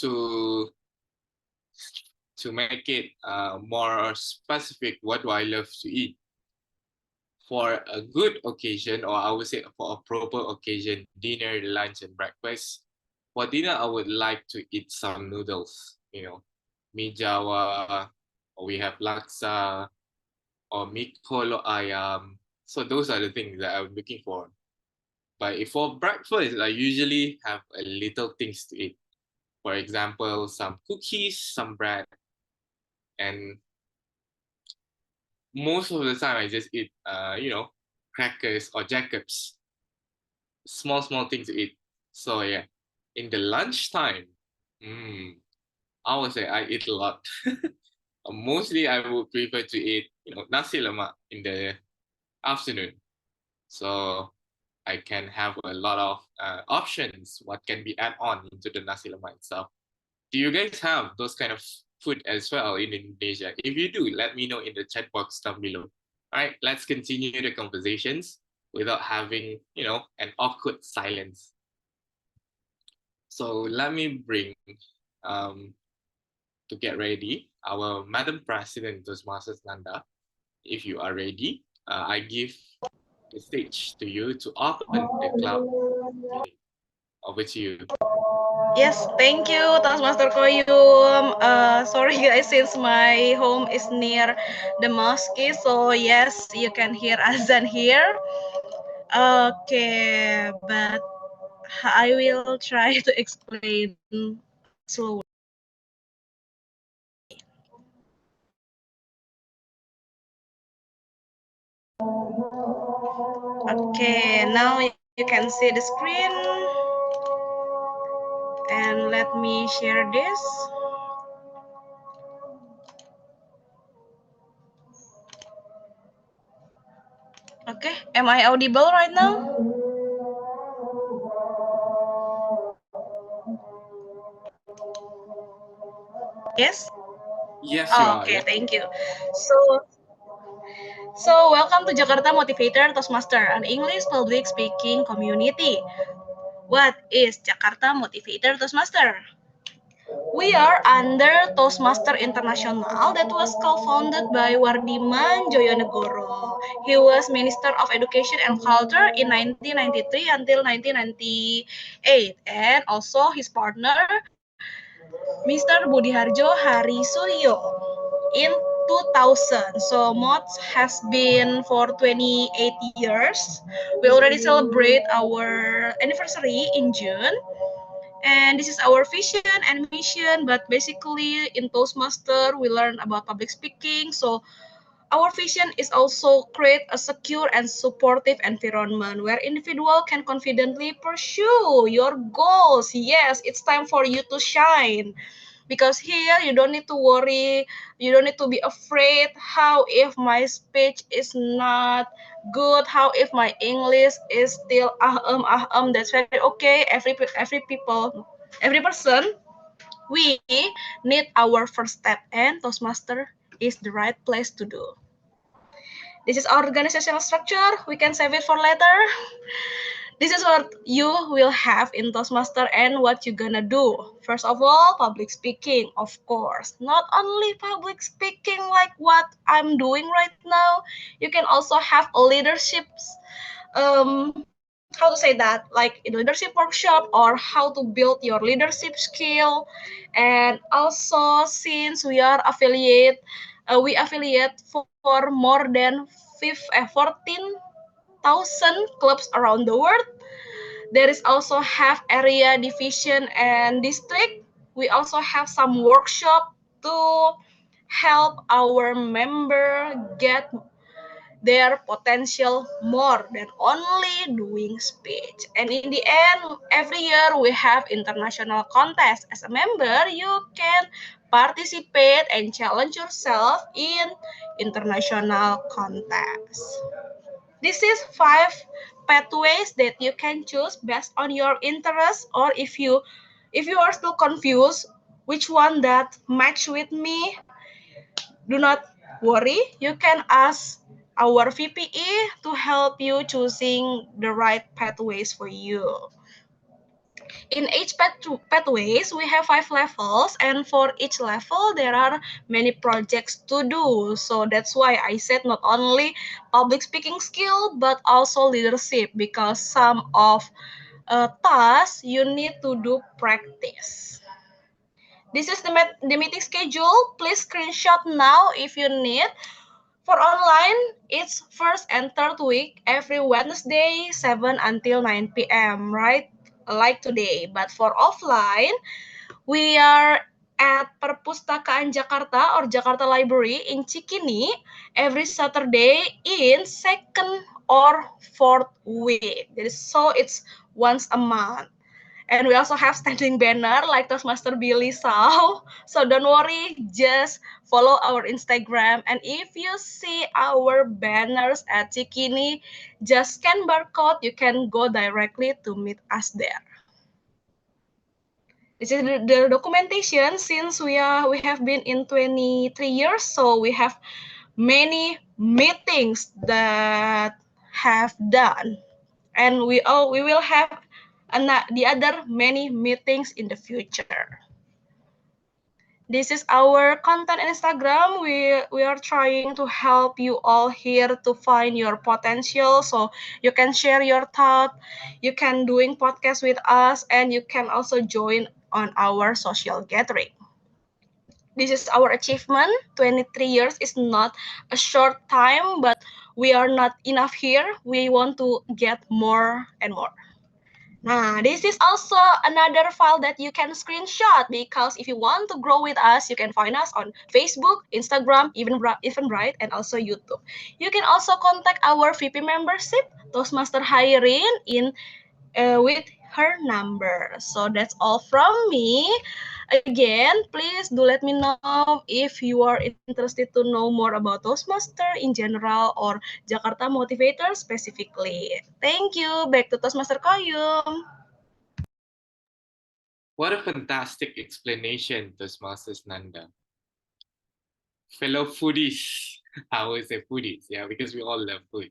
to make it more specific, what do I love to eat? For a good occasion, or I would say for a proper occasion, dinner, lunch, and breakfast. For dinner, I would like to eat some noodles, mie Jawa, or we have laksa, or mie kolo ayam. So those are the things that I'm looking for. But if for breakfast, I usually have a little things to eat. For example, some cookies, some bread, and most of the time I just eat, crackers or Jacobs. Small things to eat. So yeah, in the lunchtime, I would say I eat a lot. Mostly I would prefer to eat, nasi lemak in the afternoon. So I can have a lot of options what can be add on into the nasi lemak itself. Do you guys have those kind of food as well in Indonesia? If you do, let me know in the chat box down below. All right, let's continue the conversations without having, an awkward silence. So let me bring, to get ready, our Madam President Toastmasters Nanda. If you are ready, I give the stage to you to open the cloud. Over to you. Yes, thank you, Toastmaster Koyum. Sorry guys, since my home is near the mosque, so yes, you can hear azan here. Okay, but I will try to explain slowly. Okay, now you can see the screen. And let me share this. Okay, am I audible right now? Yes? Yes, you Oh, are. okay, Yeah. thank you. So welcome to Jakarta Motivator Toastmaster, an English public speaking community. What is Jakarta Motivator Toastmaster? We are under Toastmaster International that was co-founded by Wardiman Joyonegoro. He was Minister of Education and Culture in 1993 until 1998, and also his partner, Mr. Budiharjo Hari Suryo, in 2000. So MOTS has been for 28 years. We already celebrate our anniversary in June. And this is our vision and mission, but basically in Toastmaster, we learn about public speaking. So our vision is also create a secure and supportive environment where individual can confidently pursue your goals. Yes, it's time for you to shine. Because here you don't need to worry, you don't need to be afraid how if my speech is not good, how if my English is still that's very okay. Every person, we need our first step, and Toastmaster is the right place to do. This is our organizational structure. We can save it for later. This is what you will have in Toastmaster and what you're gonna do. First of all, public speaking, of course. Not only public speaking like what I'm doing right now, you can also have a leadership, how to say that, like in leadership workshop, or how to build your leadership skill. And also, since we affiliate for more than 14,000 clubs around the world. There is also have area division and district. We also have some workshop to help our member get their potential more than only doing speech. And in the end, every year we have international contest. As a member, you can participate and challenge yourself in international contests. This is 5 pathways that you can choose based on your interest, or if you are still confused which one that match with me, do not worry. You can ask our VPE to help you choosing the right pathways for you. In each pathways, we have 5 levels, and for each level, there are many projects to do. So that's why I said not only public speaking skill, but also leadership, because some of tasks you need to do practice. This is the meeting schedule. Please screenshot now if you need. For online, it's first and third week every Wednesday, 7 until 9 p.m., right? Like today. But for offline, we are at Perpustakaan Jakarta or Jakarta Library in Cikini every Saturday in second or fourth week. So it's once a month. And we also have standing banner like Toastmaster Billy saw. So don't worry, just follow our Instagram. And if you see our banners at Cikini, just scan barcode. You can go directly to meet us there. This is the documentation. Since we have been in 23 years, so we have many meetings that have done, and we will have the other many meetings in the future. This is our content in Instagram. We are trying to help you all here to find your potential, so you can share your thought, you can doing podcast with us, and you can also join on our social gathering. This is our achievement. 23 years is not a short time, but we are not enough here. We want to get more and more. Nah, this is also another file that you can screenshot, because if you want to grow with us, you can find us on Facebook, Instagram, even Bright, and also YouTube. You can also contact our VP membership, Toastmaster Hairin, with her number. So that's all from me. Again, please do let me know if you are interested to know more about Toastmaster in general or Jakarta Motivator specifically. Thank you. Back to Toastmaster Koyum. What a fantastic explanation, Toastmasters Nanda. Fellow foodies, I would say foodies, yeah, because we all love food.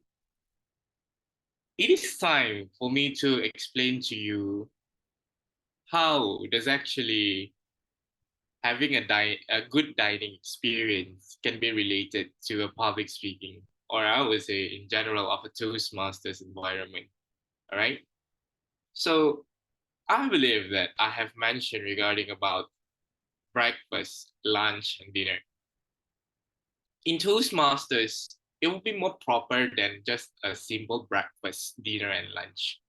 It is time for me to explain to you how does actually having a good dining experience can be related to a public speaking, or I would say in general of a Toastmasters environment. All right. So I believe that I have mentioned regarding about breakfast, lunch, and dinner. In Toastmasters, it will be more proper than just a simple breakfast, dinner, and lunch.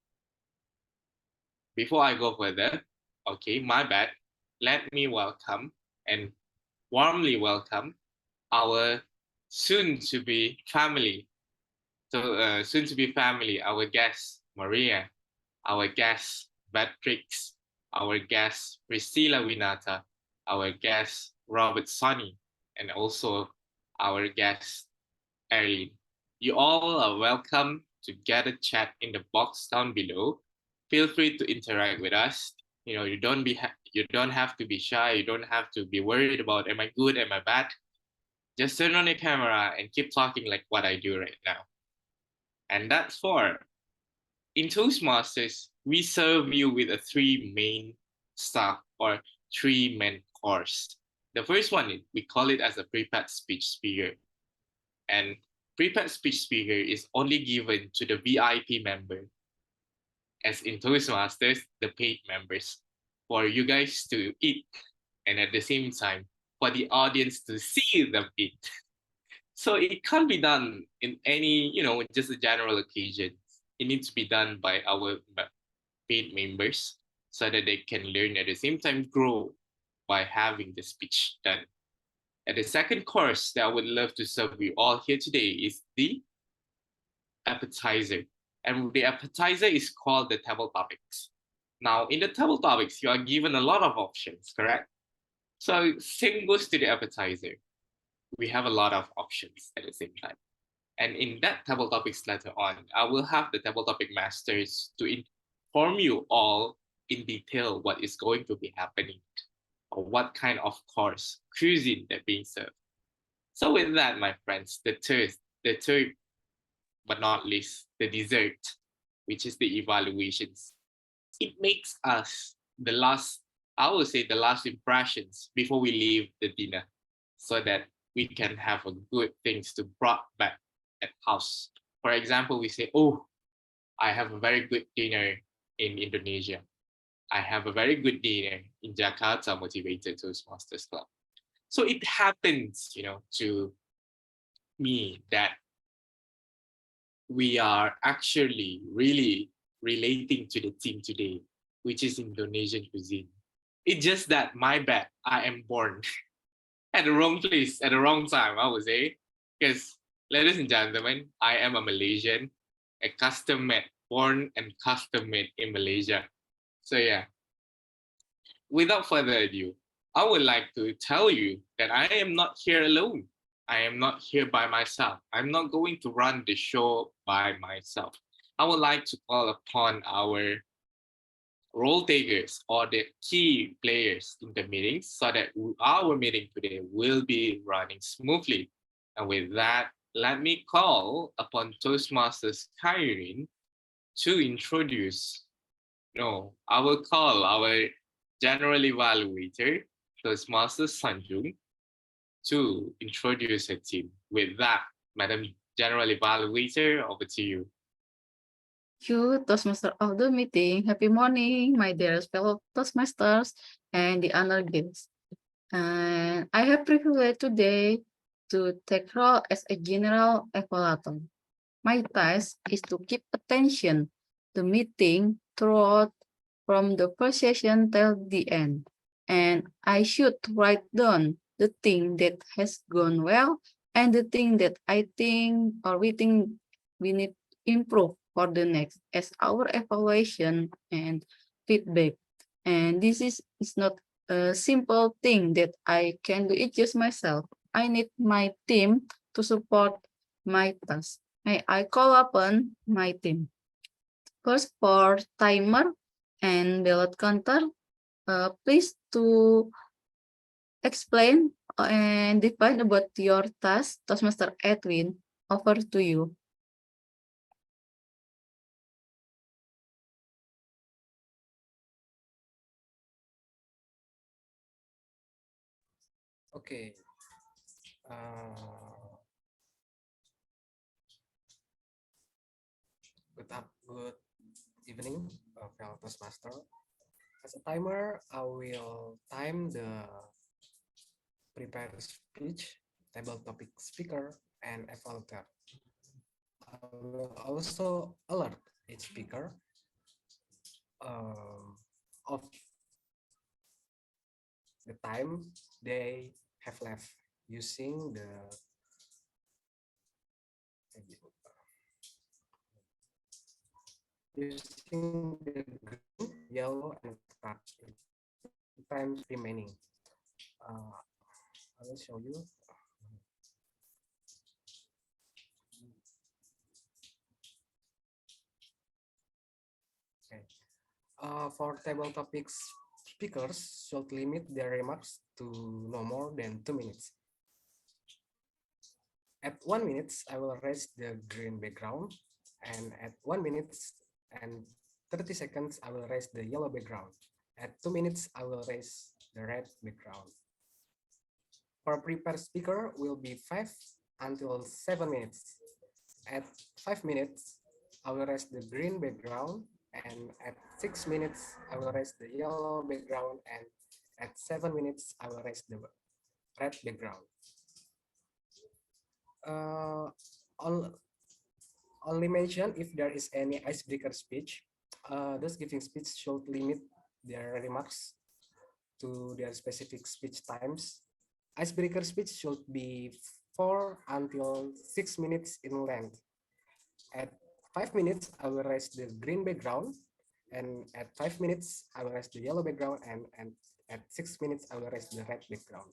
Before I go further, okay, my bad. Let me welcome and warmly welcome our soon-to-be family. So soon-to-be family, our guest Maria, our guest Beatrix, our guest Priscilla Winata, our guest Robert Sonny, and also our guest Erlin. You all are welcome to get a chat in the box down below. Feel free to interact with us. You know, you don't have to be shy. You don't have to be worried about am I good, am I bad. Just turn on your camera and keep talking like what I do right now. And that's for in Toastmasters, we serve you with a three main stuff or three main course. The first one, we call it as a prepared speech speaker. And prepared speech speaker is only given to the VIP member, as in Toastmasters, the paid members, for you guys to eat, and at the same time, for the audience to see them eat. So it can't be done in any, just a general occasion. It needs to be done by our paid members so that they can learn at the same time grow by having the speech done. And the second course that I would love to serve you all here today is the appetizer. And the appetizer is called the table topics. Now, in the table topics, you are given a lot of options, correct? So same goes to the appetizer. We have a lot of options at the same time. And in that table topics later on, I will have the table topic masters to inform you all in detail what is going to be happening or what kind of course, cuisine that being served. So with that, my friends, the third, but not least, the dessert, which is the evaluations. It makes us the last, I would say the last impressions before we leave the dinner, so that we can have a good things to brought back at house. For example, we say, oh, I have a very good dinner in Indonesia. I have a very good dinner in Jakarta Motivator Toastmasters Club. So it happens, to me that we are actually really relating to the team today, which is Indonesian cuisine. It's just that my bad, I am born at the wrong place at the wrong time, I would say. Because, ladies and gentlemen, I am a Malaysian, a custom made, born and custom made in Malaysia. So, yeah, without further ado, I would like to tell you that I am not here alone. I am not here by myself. I'm not going to run the show by myself. I would like to call upon our role takers or the key players in the meetings so that our meeting today will be running smoothly. And with that, let me call upon Toastmasters Kyrene to introduce, no, I will call our general evaluator, Toastmasters Sanjung, to introduce her team. With that, Madam General Evaluator, over to you. You, Toastmaster of the meeting. Happy morning, my dearest fellow Toastmasters and the honored guests. And I have privilege today to take role as a general evaluator. My task is to keep attention the meeting throughout from the first session till the end. And I should write down the thing that has gone well and the thing that I think or we think we need to improve for the next as our evaluation and feedback. And this is not a simple thing that I can do it just myself. I need my team to support my task. I call upon my team. First, for timer and ballot counter, please to explain and define about your task. Toastmaster Edwin, over to you. Okay. Good evening, fellow Toastmaster. As a timer, I will time the prepared speech, table topic speaker, and evaluator. I will also alert each speaker of the time they have left using the green, yellow, and red times remaining. I will show you. Okay. For table topics, speakers should limit their remarks to no more than 2 minutes. At 1 minute, I will raise the green background, and at 1 minute and 30 seconds, I will raise the yellow background. At 2 minutes, I will raise the red background. For prepared speaker will be 5 until 7 minutes. At 5 minutes, I will raise the green background, and at 6 minutes, I will raise the yellow background, and at 7 minutes, I will raise the red background. Only mention if there is any icebreaker speech. Those giving speech should limit their remarks to their specific speech times. Icebreaker speech should be 4 until 6 minutes in length. At 5 minutes, I will raise the green background, and at 5 minutes, I will raise the yellow background, and at 6 minutes, I will raise the red background.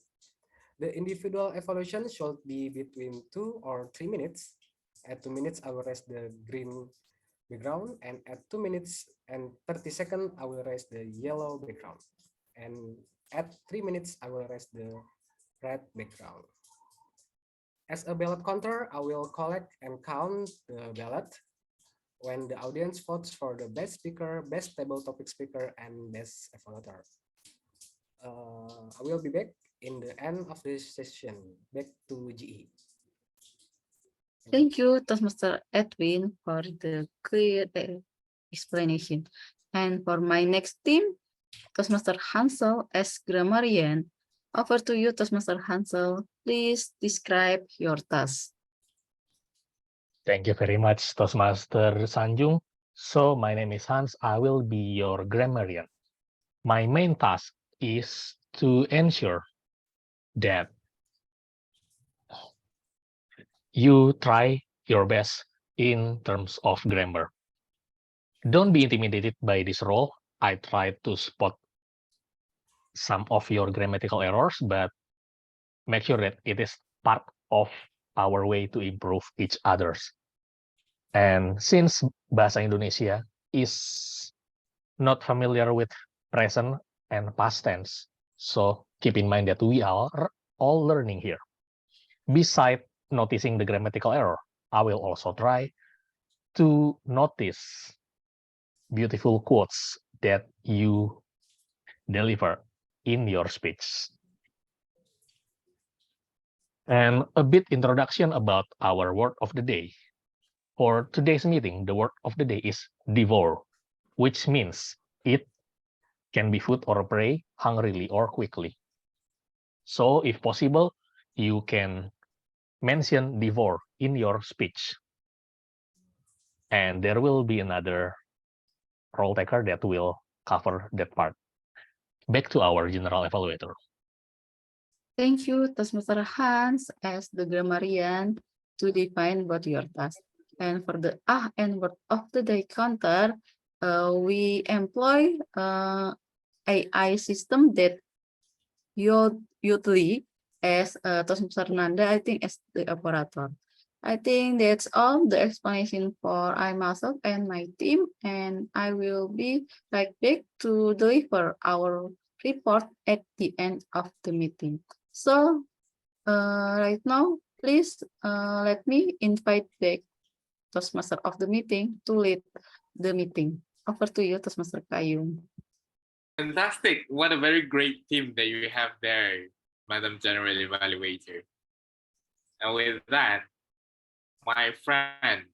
The individual evaluation should be between 2 or 3 minutes. At 2 minutes, I will raise the green background, and at 2 minutes and 30 seconds, I will raise the yellow background. And at 3 minutes, I will raise the red background. As a ballot counter, I will collect and count the ballot. when the audience votes for the best speaker, best table topic speaker, and best evaluator. I will be back in the end of this session. Back to GE. Thank you, Toastmaster Edwin, for the clear explanation. And for my next team, Toastmaster Hansel as grammarian. Over to you, Toastmaster Hansel. Please describe your task. Thank you very much, Toastmaster Sanjung. So my name is Hans. I will be your grammarian. My main task is to ensure that you try your best in terms of grammar. Don't be intimidated by this role. I try to spot some of your grammatical errors, but make sure that it is part of our way to improve each other's. And since Bahasa Indonesia is not familiar with present and past tense, so keep in mind that we are all learning here. Besides noticing the grammatical error, I will also try to notice beautiful quotes that you deliver in your speech. And a bit introduction about our word of the day. For today's meeting, the word of the day is devour, which means eat, can be food or prey, hungrily or quickly. So if possible, you can mention devour in your speech. And there will be another role taker that will cover that part. Back to our general evaluator. Thank you, Toastmaster Hans, as the grammarian to define what your task. And for the and word of the day counter, we employ AI system that usually as Toastmaster Nanda, I think as the operator. I think that's all the explanation for I myself and my team, and I will be right back to deliver our report at the end of the meeting. So right now, please let me invite back Toastmaster of the meeting to lead the meeting. Over to you, Toastmaster Kayum. Fantastic. What a very great team that you have there, Madam General Evaluator. And with that, my friend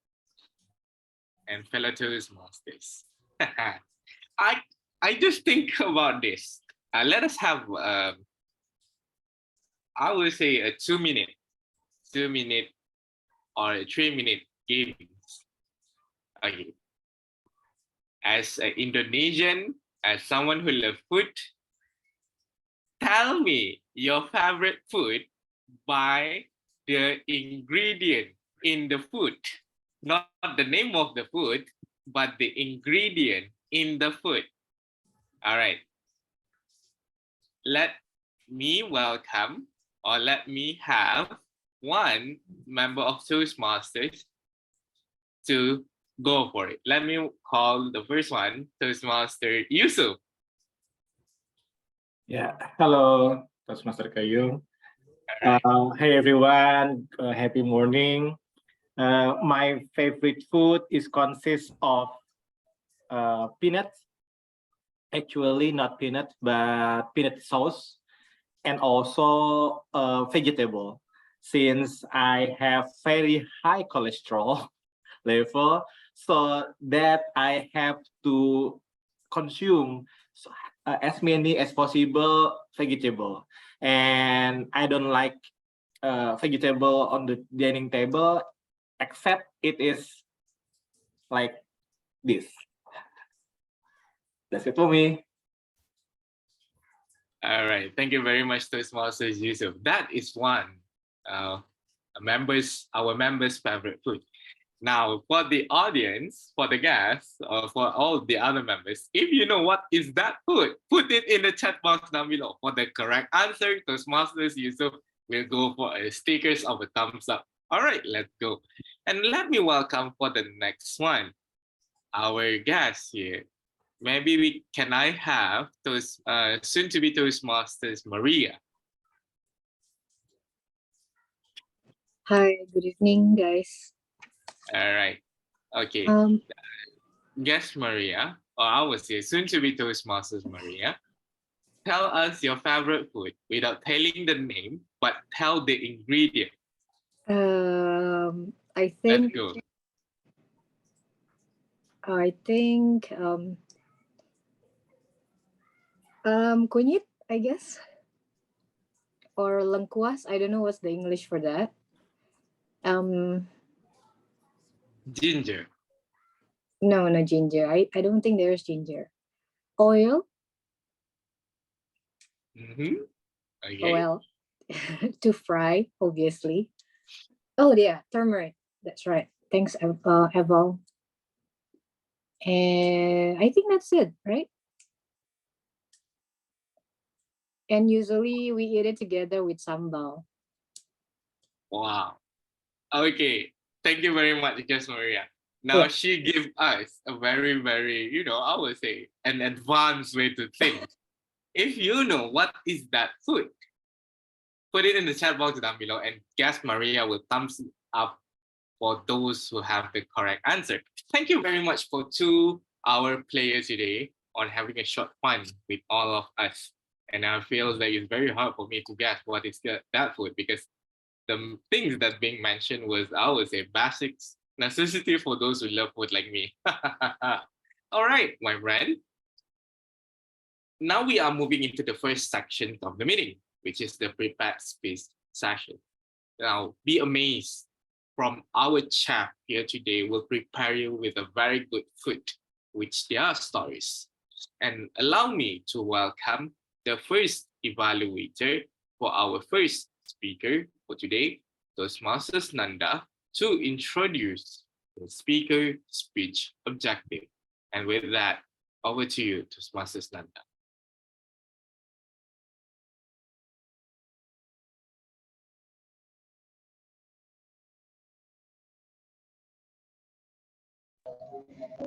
and fellow Toastmasters, I just think about this. Let us have, I would say, a 2 minute or a 3-minute games. Okay. As an Indonesian, as someone who loves food, tell me your favorite food by the ingredient in the food, not the name of the food, but the ingredient in the food. All right. Let me welcome, or let me have one member of Toastmasters to go for it. Let me call the first one, Toastmaster Yusuf. Yeah, hello, Toastmaster Kayu. Hey everyone, happy morning. My favorite food is consists of peanuts. Actually, not peanut, but peanut sauce, and also vegetable. Since I have very high cholesterol level, so that I have to consume as many as possible vegetable, and I don't like vegetable on the dining table except it is like this. That's it for me. All right, thank you very much, Toastmaster Yusuf. That is one our members' favorite food. Now, for the audience, for the guests, or for all the other members, if you know what is that food, put it in the chat box down below. For the correct answer, Toastmasters Yusuf will go for a stickers of a thumbs up. All right, let's go. And let me welcome for the next one, our guest here. Maybe can I have those soon-to-be Toastmasters Maria? Hi, good evening, guys. All right. Okay. Um, Guess Maria, or I would say soon to be Toastmasters Maria. Tell us your favorite food without telling the name, but tell the ingredient. I Let's think go. kunyit, I guess, or lengkuas. I don't know what's the English for that. Ginger. No, no ginger. I don't think there's ginger. Oil. Okay. Well, to fry, obviously. Oh yeah, turmeric. That's right. Thanks, Eval. And I think that's it, right? And usually we eat it together with sambal. Wow. Okay. Thank you very much, Guess Maria. Now Yeah. she gave us a very, very, I would say an advanced way to think. If you know what is that food, put it in the chat box down below and Guess Maria will thumbs up for those who have the correct answer. Thank you very much for our players today on having a short fun with all of us. And I feel like it's very hard for me to guess what is that food because the things that being mentioned was, I would say, basics, necessity for those who love food like me. All right, my friend. Now we are moving into the first section of the meeting, which is the prepared speech session. Now, be amazed. From our chef here today will prepare you with a very good food, which they are stories. And allow me to welcome the first evaluator for our first speaker for today, Toastmasters Nanda, to introduce the speaker speech objective. And with that, over to you, Toastmasters Nanda.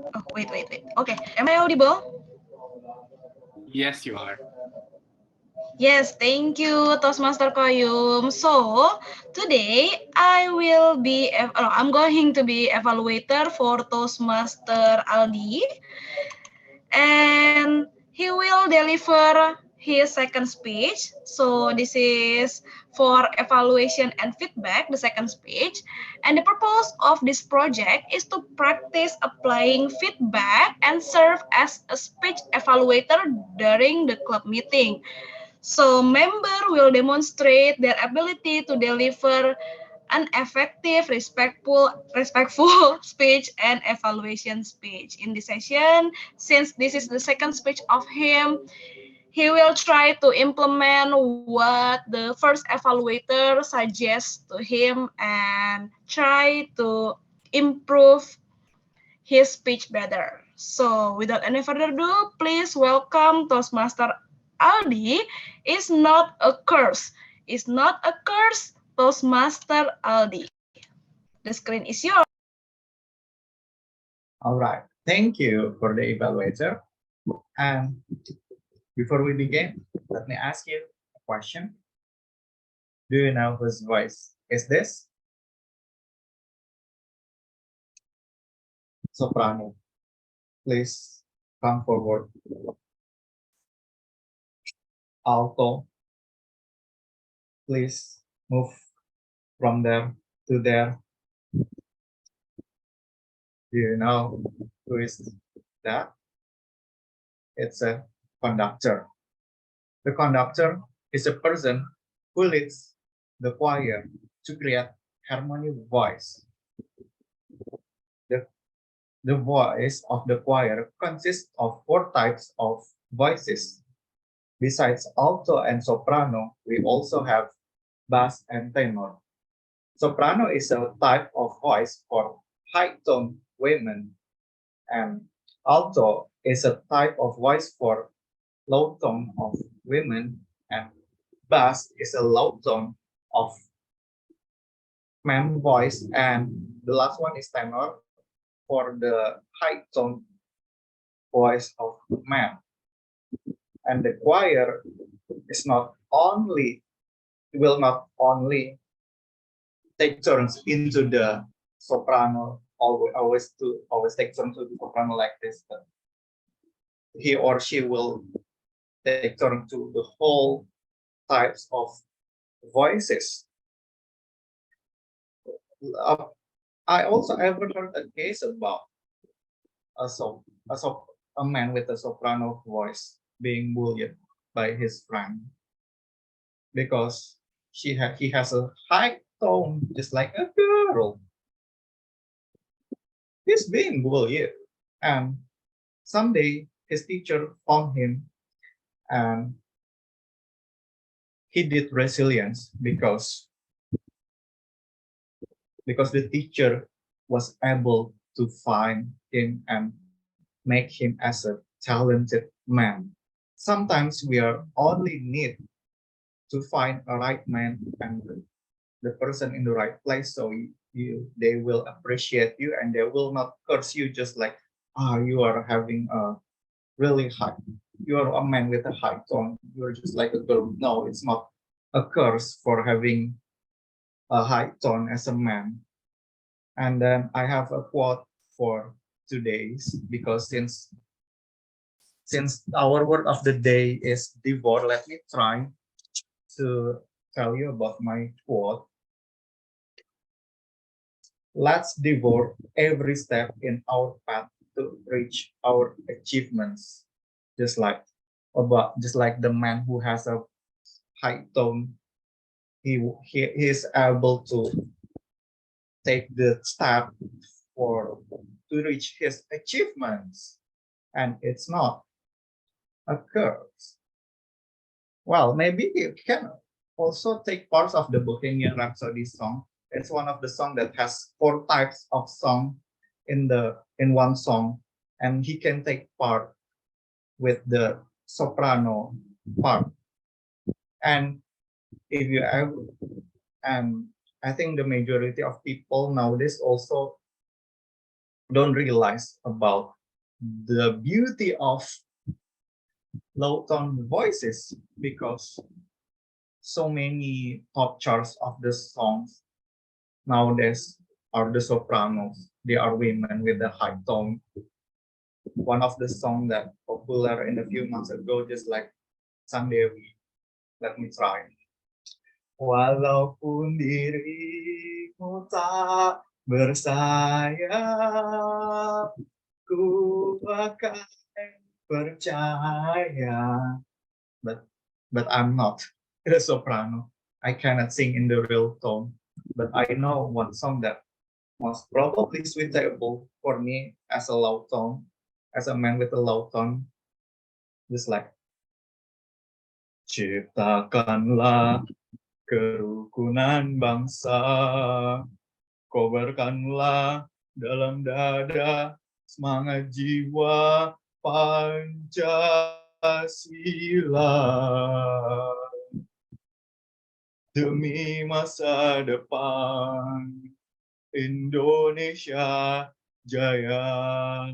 Oh, wait. Okay, am I audible? Yes, you are. Yes, thank you, Toastmaster Koyum. So today I'm going to be evaluator for Toastmaster Aldi, and he will deliver his second speech. So this is for evaluation and feedback, the second speech. And the purpose of this project is to practice applying feedback and serve as a speech evaluator during the club meeting. So member will demonstrate their ability to deliver an effective, respectful speech and evaluation speech. In this session, since this is the second speech of him, he will try to implement what the first evaluator suggests to him and try to improve his speech better. So without any further ado, please welcome Toastmaster Aldi. Is not a curse. It's not a curse, Toastmaster Aldi. The screen is yours. All right, thank you for the evaluator. And before we begin, let me ask you a question. Do you know whose voice is this? Soprano, please come forward. Alto, please move from there to there. Do you know who is that? It's a conductor. The conductor is a person who leads the choir to create harmony voice. The voice of the choir consists of 4 types of voices. Besides alto and soprano, we also have bass and tenor. Soprano is a type of voice for high-tone women, and alto is a type of voice for low tone of women, and bass is a low tone of man voice, and the last one is tenor for the high tone voice of man. And the choir is will not only take turns into the soprano always take turn to the soprano like this, but he or she will take turn to the whole types of voices. I also ever heard a case about a so a so a man with a soprano voice being bullied by his friend because he has a high tone just like a girl. He's being bullied, and someday his teacher found him, and he did resilience because the teacher was able to find him and make him as a talented man. Sometimes we are only need to find a right man and the person in the right place, so they will appreciate you and they will not curse you just like, you are having a really high, you are a man with a high tone, you're just like a girl. No, it's not a curse for having a high tone as a man. And then I have a quote for today's, because since our word of the day is devour, let me try to tell you about my quote. Let's devour every step in our path to reach our achievements. Just like the man who has a high tone, he is able to take the step to reach his achievements, and it's not a curse. Well, maybe you can also take parts of the Bohemian Rhapsody song. It's one of the song that has 4 types of song in one song, and he can take part with the soprano part. And if you ever, and I think the majority of people nowadays also don't realize about the beauty of low tone voices, because so many top charts of the songs nowadays are the sopranos. They are women with a high tone. One of the songs that popular in a few months ago, just like Sandewi. Let me try. Walaupun dirimu tak bersayap, ku akan percaya. But I'm not a soprano. I cannot sing in the real tone. But I know one song that most probably suitable for me as a low tone, as a man with a low tone, just like ciptakanlah kerukunan bangsa, kobarkanlah dalam dada semangat jiwa Pancasila demi masa depan Indonesia Jaya.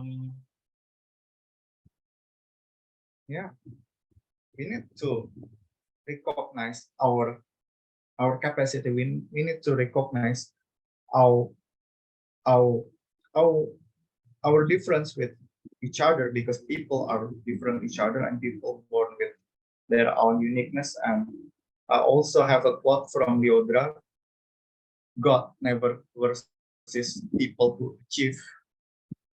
Yeah, we need to recognize our capacity. We need to recognize our our difference with each other, because people are different each other and people born with their own uniqueness. And I also have a quote from Leodra: God never versus people who achieve,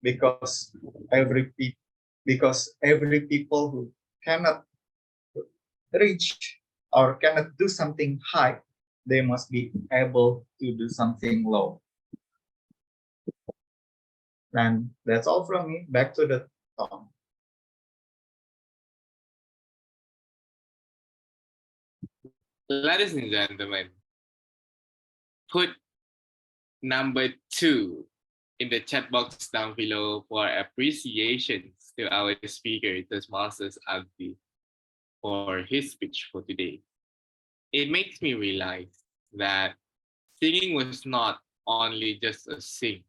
because every people who cannot reach or cannot do something high, they must be able to do something low. And that's all from me. Back to the Tom. Ladies and gentlemen, put number 2 in the chat box down below for appreciations to our speaker, Toastmasters Abdi, for his speech for today. It makes me realize that singing was not only just a sing.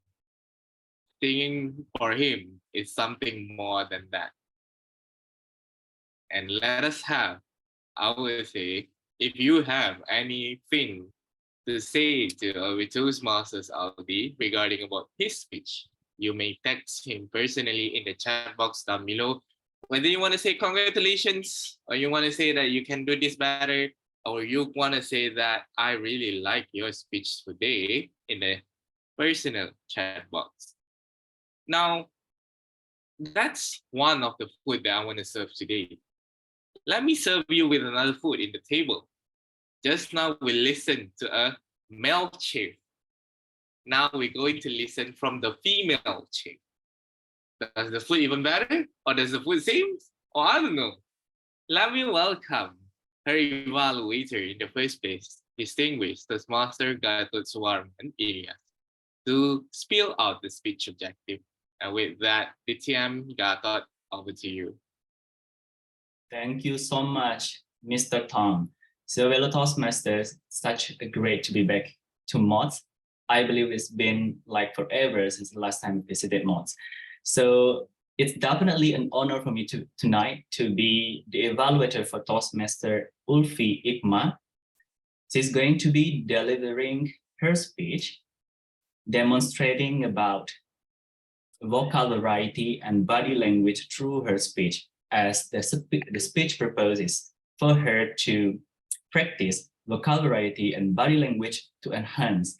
Singing for him is something more than that. And let us have, I would say, if you have anything to say to our Toastmasters Aldi regarding about his speech, you may text him personally in the chat box down below. Whether you want to say congratulations, or you want to say that you can do this better, or you want to say that I really like your speech today in the personal chat box. Now, that's one of the food that I want to serve today. Let me serve you with another food in the table. Just now we listened to a male chief. Now we're going to listen from the female chief. Does the food even better? Or does the food same? Or I don't know. Let me welcome her evaluator in the first place, distinguished Toastmaster Gatot Suwarman Ilyas, to spill out the speech objective. And with that, DTM Gatot, over to you. Thank you so much, Mr. Tom. So, fellow Toastmasters, such a great to be back to Mods. I believe it's been like forever since the last time we visited Mods. So it's definitely an honor for me tonight to be the evaluator for Toastmaster Ulfi Ikma. She's going to be delivering her speech, demonstrating about vocal variety and body language through her speech, as the speech proposes for her to practice vocal variety and body language to enhance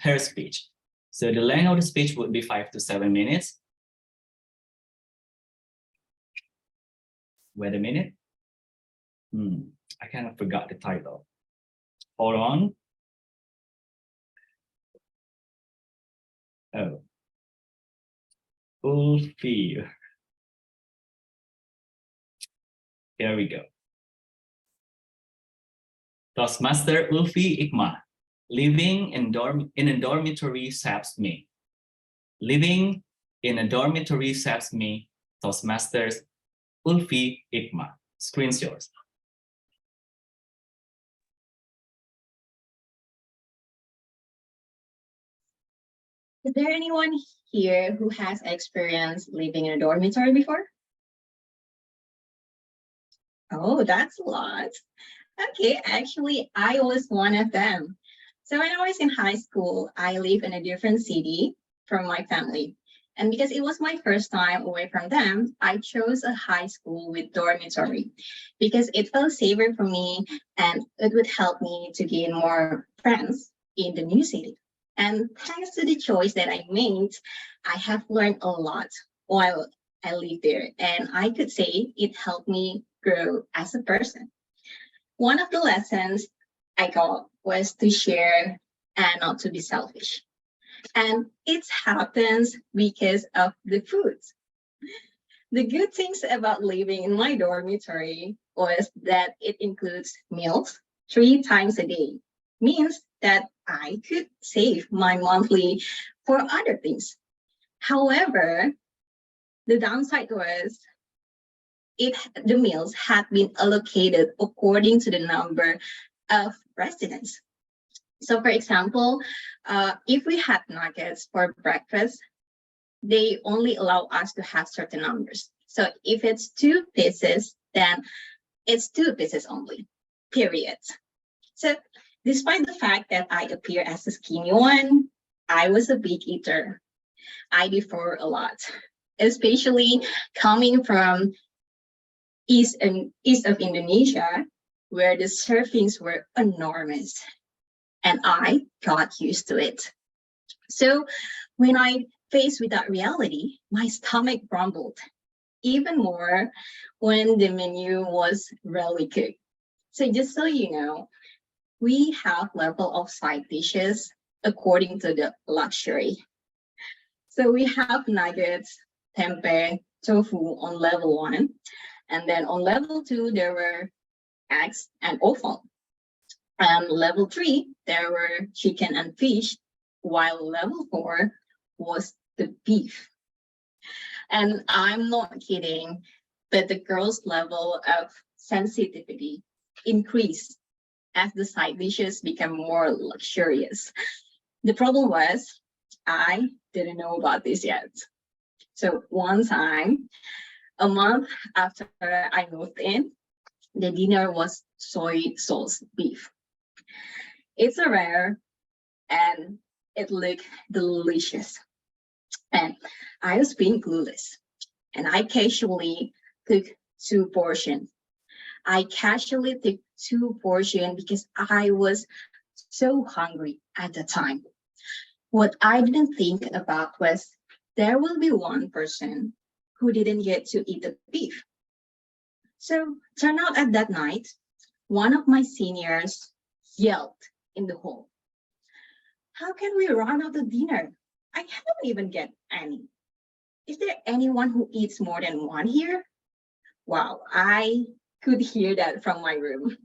her speech. So the length of the speech would be 5 to 7 minutes. Wait a minute. I kind of forgot the title. Hold on. Oh. Ulfi. Here we go. Toastmaster Ulfi Ikma. Living in a dormitory saps me. Living in a dormitory saps me. Toastmasters Ulfi Ikma. Screen's yours. Is there anyone here who has experienced living in a dormitory before? Oh, that's a lot. Okay, actually, I was one of them. So when I was in high school, I lived in a different city from my family. And because it was my first time away from them, I chose a high school with dormitory because it felt safer for me and it would help me to gain more friends in the new city. And thanks to the choice that I made, I have learned a lot while I lived there. And I could say it helped me grow as a person. One of the lessons I got was to share and not to be selfish. And it happens because of the food. The good things about living in my dormitory was that it includes meals 3 times a day. Means that I could save my monthly for other things. However, the downside was the meals had been allocated according to the number of residents. So for example, if we had nuggets for breakfast, they only allow us to have certain numbers. So if it's 2 pieces, then it's 2 pieces only, period. So despite the fact that I appear as a skinny one, I was a big eater. I devour a lot, especially coming from east of Indonesia, where the servings were enormous, and I got used to it. So when I faced with that reality, my stomach grumbled even more when the menu was really good. So just so you know, we have level of side dishes according to the luxury. So we have nuggets, tempeh, tofu on level 1. And then on level 2, there were eggs and offal. Level 3, there were chicken and fish, while level 4 was the beef. And I'm not kidding, but the girls' level of sensitivity increased as the side dishes became more luxurious. The problem was I didn't know about this yet. So one time, a month after I moved in, the dinner was soy sauce beef. It's a rare and it looked delicious. And I was being clueless. And I casually took 2 portions. I casually took 2 portions because I was so hungry at the time. What I didn't think about was there will be one person who didn't get to eat the beef. So turn out at that night, one of my seniors yelled in the hall, "How can we run out of dinner? I haven't even get any. Is there anyone who eats more than one here?" Wow, I could hear that from my room,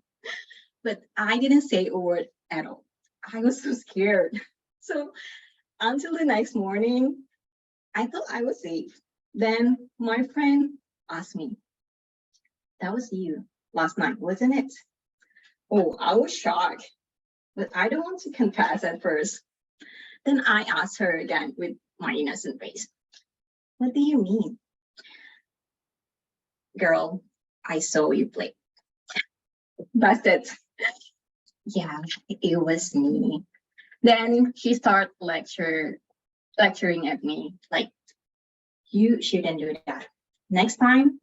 but I didn't say a word at all. I was so scared. So until the next morning, I thought I was safe. Then my friend asked me, "That was you last night, wasn't it?" Oh, I was shocked, but I don't want to confess at first. Then I asked her again with my innocent face, "What do you mean?" "Girl, I saw you play." Busted. Yeah, it was me. Then she started lecturing at me like, "You shouldn't do that. Next time,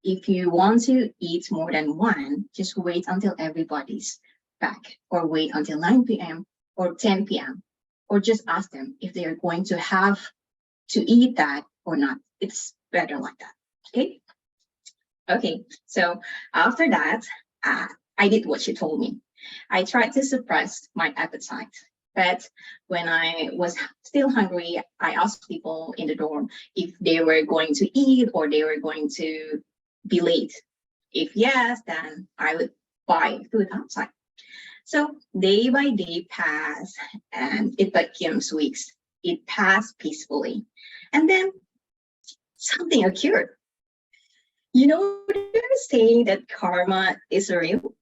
if you want to eat more than one, just wait until everybody's back, or wait until 9 p.m. or 10 p.m. or just ask them if they are going to have to eat that or not. It's better like that." Okay. Okay. So after that, I did what she told me. I tried to suppress my appetite. But when I was still hungry, I asked people in the dorm if they were going to eat or they were going to be late. If yes, then I would buy food outside. So day by day passed, and it became weeks. It passed peacefully. And then something occurred. You know, they're saying that karma is real.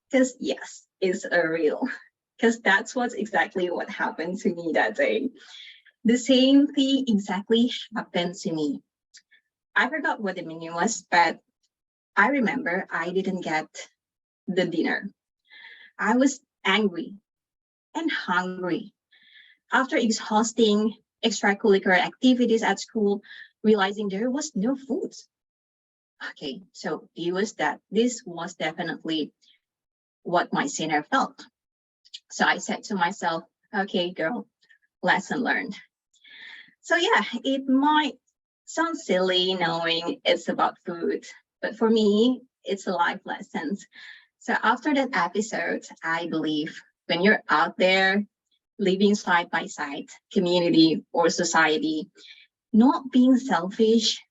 Because yes, it's a real. Because that's what's exactly what happened to me that day. The same thing exactly happened to me. I forgot what the menu was, but I remember I didn't get the dinner. I was angry and hungry. After exhausting extracurricular activities at school, realizing there was no food. Okay, so this was definitely what my sinner felt. So I said to myself, okay, girl, lesson learned. So yeah, it might sound silly knowing it's about food, but for me, it's a life lesson. So after that episode, I believe when you're out there living side by side, community or society, not being selfish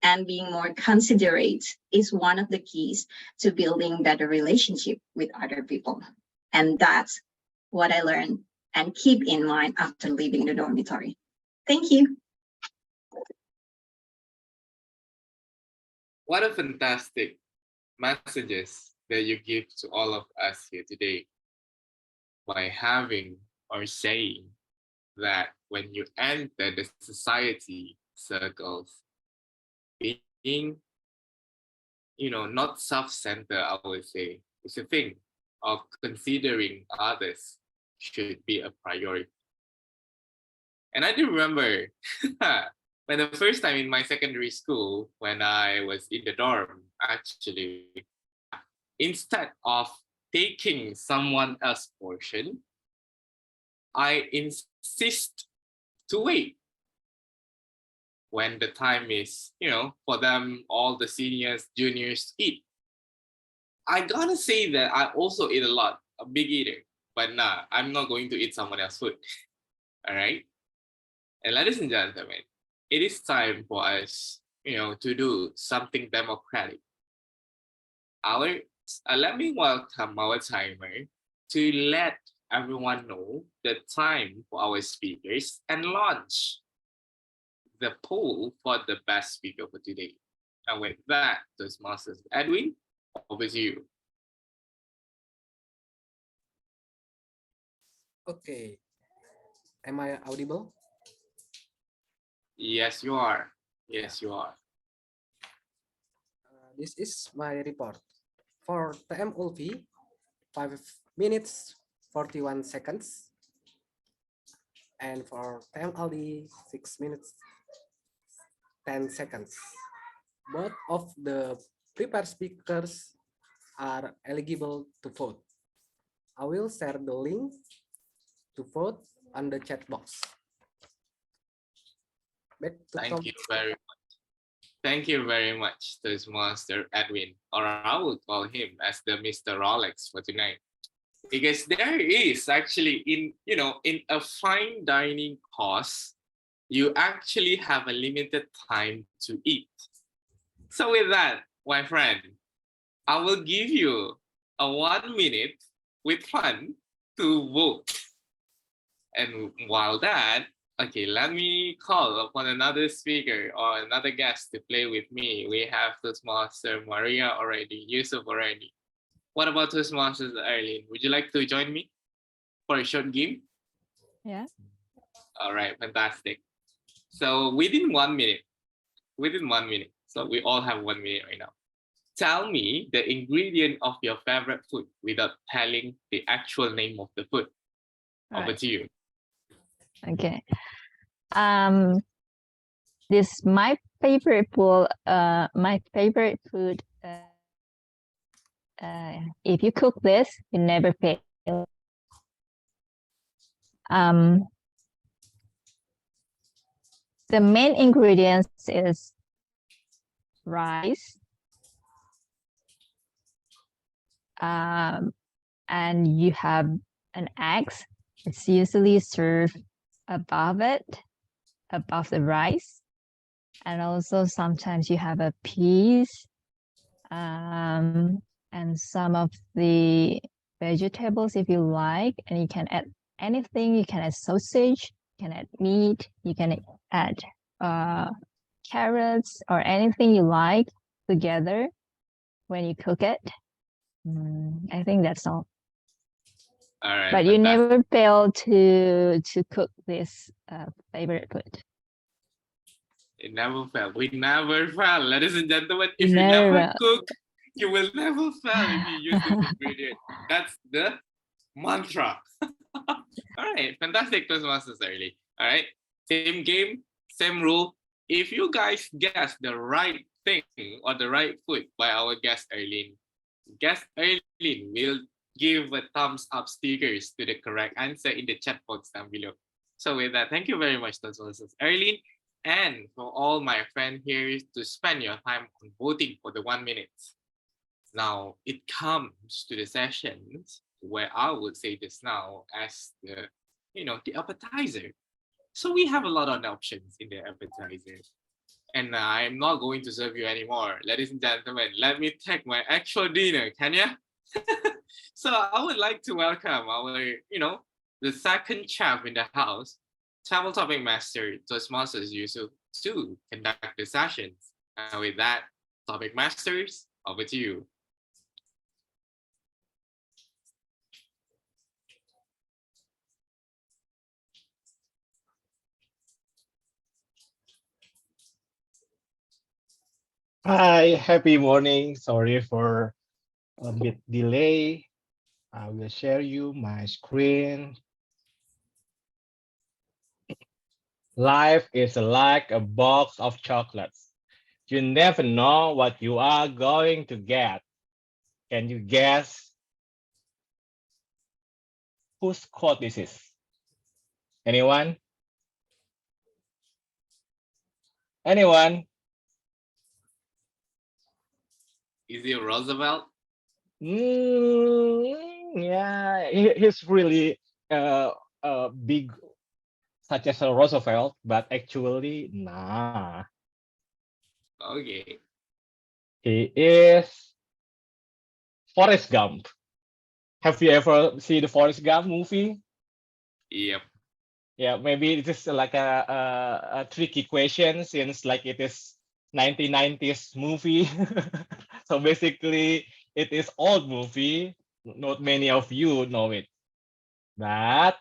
and being more considerate is one of the keys to building better relationship with other people. And that's what I learned and keep in mind after leaving the dormitory. Thank you. What a fantastic messages that you give to all of us here today by having or saying that when you enter the society circles, being, not self-centered, I would say, is a thing of considering others should be a priority. And I do remember when the first time in my secondary school, when I was in the dorm, actually, instead of taking someone else's portion, I insist to wait when the time is, for them, all the seniors, juniors eat. I gotta say that I also eat a lot, a big eater, but nah, I'm not going to eat someone else's food. All right. And ladies and gentlemen, it is time for us, to do something democratic. Let me welcome our timer to let everyone know the time for our speakers and launch the poll for the best speaker for today. And with that, Toastmasters Edwin, over to you. Okay. Am I audible? Yes, you are. Yes, you are. This is my report. For TM Ulfi, 5 minutes 41 seconds. And for Tem Aldi, 6 minutes, 10 seconds. Both of the prepared speakers are eligible to vote. I will share the link to vote on the chat box. Back to Tom. Thank you very much. Thank you very much, Toastmaster Edwin, or I will call him as the Mr. Rolex for tonight. Because there is actually in a fine dining course, you actually have a limited time to eat. So with that, my friend, I will give you a 1 minute with fun to vote. And while that, okay, let me call upon another speaker or another guest to play with me. We have Toastmaster Maria already, Yusuf already. What about Toastmasters Arlene? Would you like to join me for a short game? Yeah. All right, fantastic. So within 1 minute, so we all have 1 minute right now. Tell me the ingredient of your favorite food without telling the actual name of the food. Over Right. to you. Okay. This my favorite food. If you cook this, you never fail. The main ingredients is rice, and you have an egg. It's usually served above the rice, and also sometimes you have a peas, and some of the vegetables if you like, and you can add anything. You can add sausage, you can add meat, you can add carrots or anything you like together when you cook it. I think that's all. All right, But you fantastic. never fail to cook this favorite food. It never fail. We never fail, ladies and gentlemen. If You you never never fail. cook, you will never fail if you use this ingredient. That's the mantra. All right, fantastic, Toastmasters early. All right, same game, same rule. If you guys guess the right thing or the right food by our guest Erlene will give a thumbs up stickers to the correct answer in the chat box down below. So with that, thank you very much, Toastmasters Erlene, and for all my friends here to spend your time on voting for the 1 minute. Now it comes to the sessions where I would say this now as the appetizer. So we have a lot of options in the appetizer. And I'm not going to serve you anymore. Ladies and gentlemen, let me take my actual dinner, can ya? So I would like to welcome our, the second chef in the house, Travel Topic Master Toastmasters Yusuf, to conduct the sessions. And with that, Topic Masters, over to you. Hi, happy morning. Sorry for a bit delay. I will share you my screen. Life is like a box of chocolates. You never know what you are going to get. Can you guess whose quote this is? Anyone? Anyone? Is it Roosevelt? Yeah, he's really big, such as a Roosevelt, but actually, nah. Okay. He is Forrest Gump. Have you ever seen the Forrest Gump movie? Yep. Yeah, maybe it is like a tricky question since like it is 1990s movie. So basically, it is old movie. Not many of you know it. But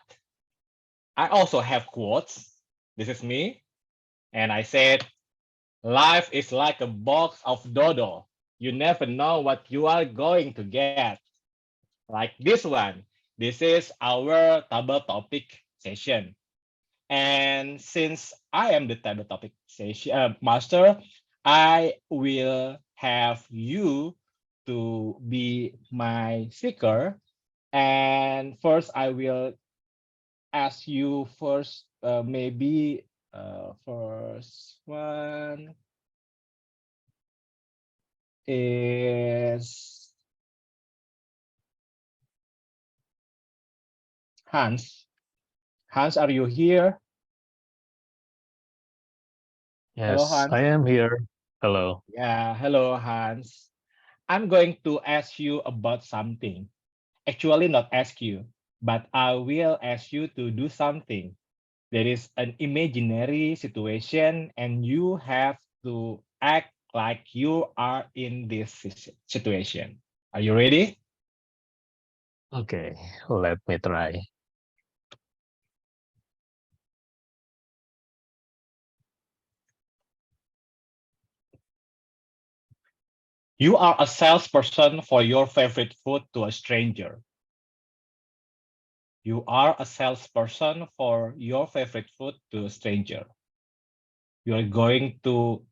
I also have quotes. This is me. And I said, life is like a box of dodo. You never know what you are going to get. Like this one. This is our table topic session. And since I am the table topic session master, I will have you to be my speaker. And first, I will ask you first, maybe first one is Hans. Hans, are you here? Hello, Yes, Hans. I am here. Hello. Yeah, hello, Hans. I'm going to ask you about something. Actually, not ask you, but I will ask you to do something. There is an imaginary situation, and you have to act like you are in this situation. Are you ready? Okay, let me try. You are a salesperson for your favorite food to a stranger. You are a salesperson for your favorite food to a stranger. You are going to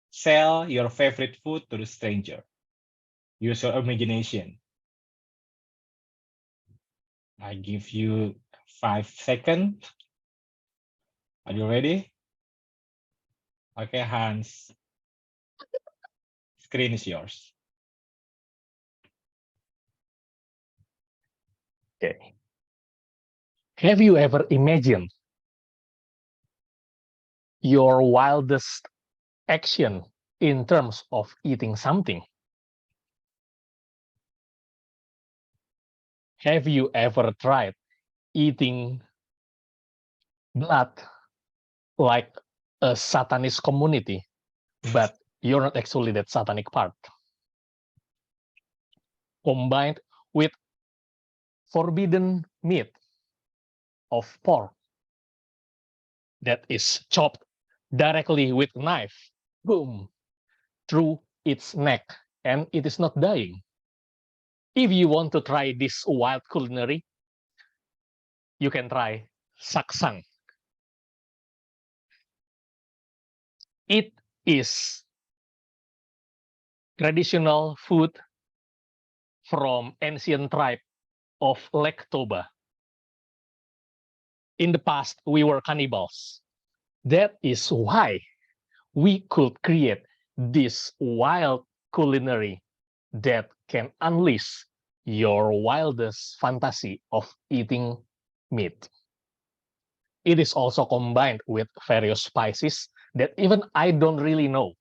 sell your favorite food to the stranger. Use your imagination. I give you 5 seconds. Are you ready? Okay, Hans. Screen is yours. Okay. Have you ever imagined your wildest action in terms of eating something? Have you ever tried eating blood like a satanist community, but you're not actually that satanic part? Combined with forbidden meat of pork that is chopped directly with knife, boom, through its neck, and it is not dying. If you want to try this wild culinary, you can try saksang. It is traditional food from ancient tribe of Lake Toba. In the past, we were cannibals. That is why we could create this wild culinary that can unleash your wildest fantasy of eating meat. It is also combined with various spices that even I don't really know.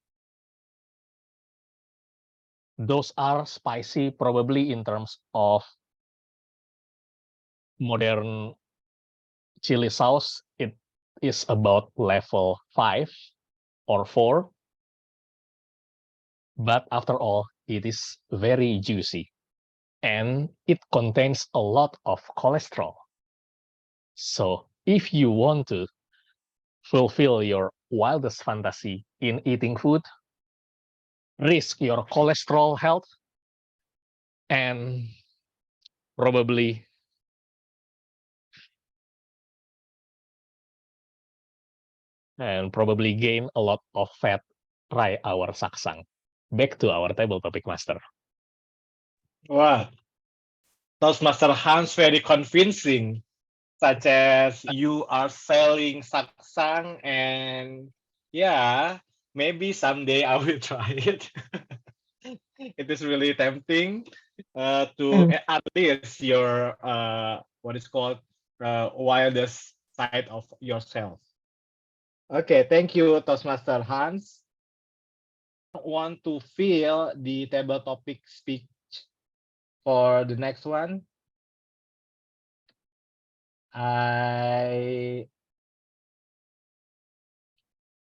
Those are spicy probably in terms of modern chili sauce. It is about level 5 or 4. But after all, it is very juicy and it contains a lot of cholesterol. So if you want to fulfill your wildest fantasy in eating food, risk your cholesterol health, and probably gain a lot of fat, try our saksang. Back to our table topic, Master. Wow, Toastmaster Hans very convincing, such as you are selling saksang, and yeah, maybe someday I will try it. It is really tempting to unleash your what is called wildest side of yourself. Okay, thank you, Toastmaster Hans. Want to feel the table topic speech for the next one? I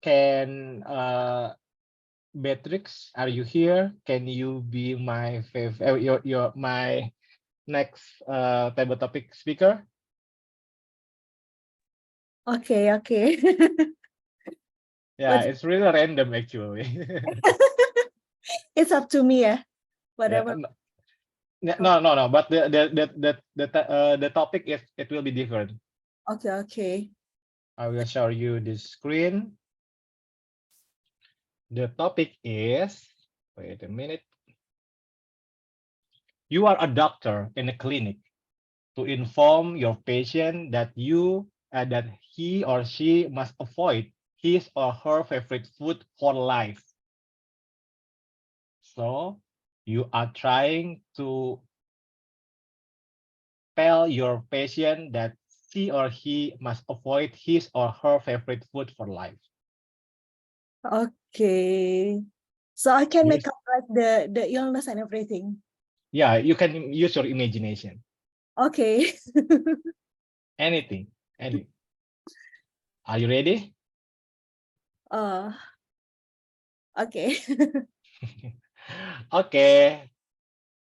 can Beatrix, are you here? Can you be my your my next table topic speaker? Okay, okay. Yeah, But- it's really random actually. It's up to me, yeah. Yeah, Whatever. No. But the topic is it will be different. Okay. I will show you the screen. The topic is, wait a minute. You are a doctor in a clinic to inform your patient that that he or she must avoid his or her favorite food for life. So you are trying to tell your patient that she or he must avoid his or her favorite food for life. Okay. So I can Yes. make up like the illness and everything. Yeah, you can use your imagination. Okay. Anything. Are you ready? Okay. Okay.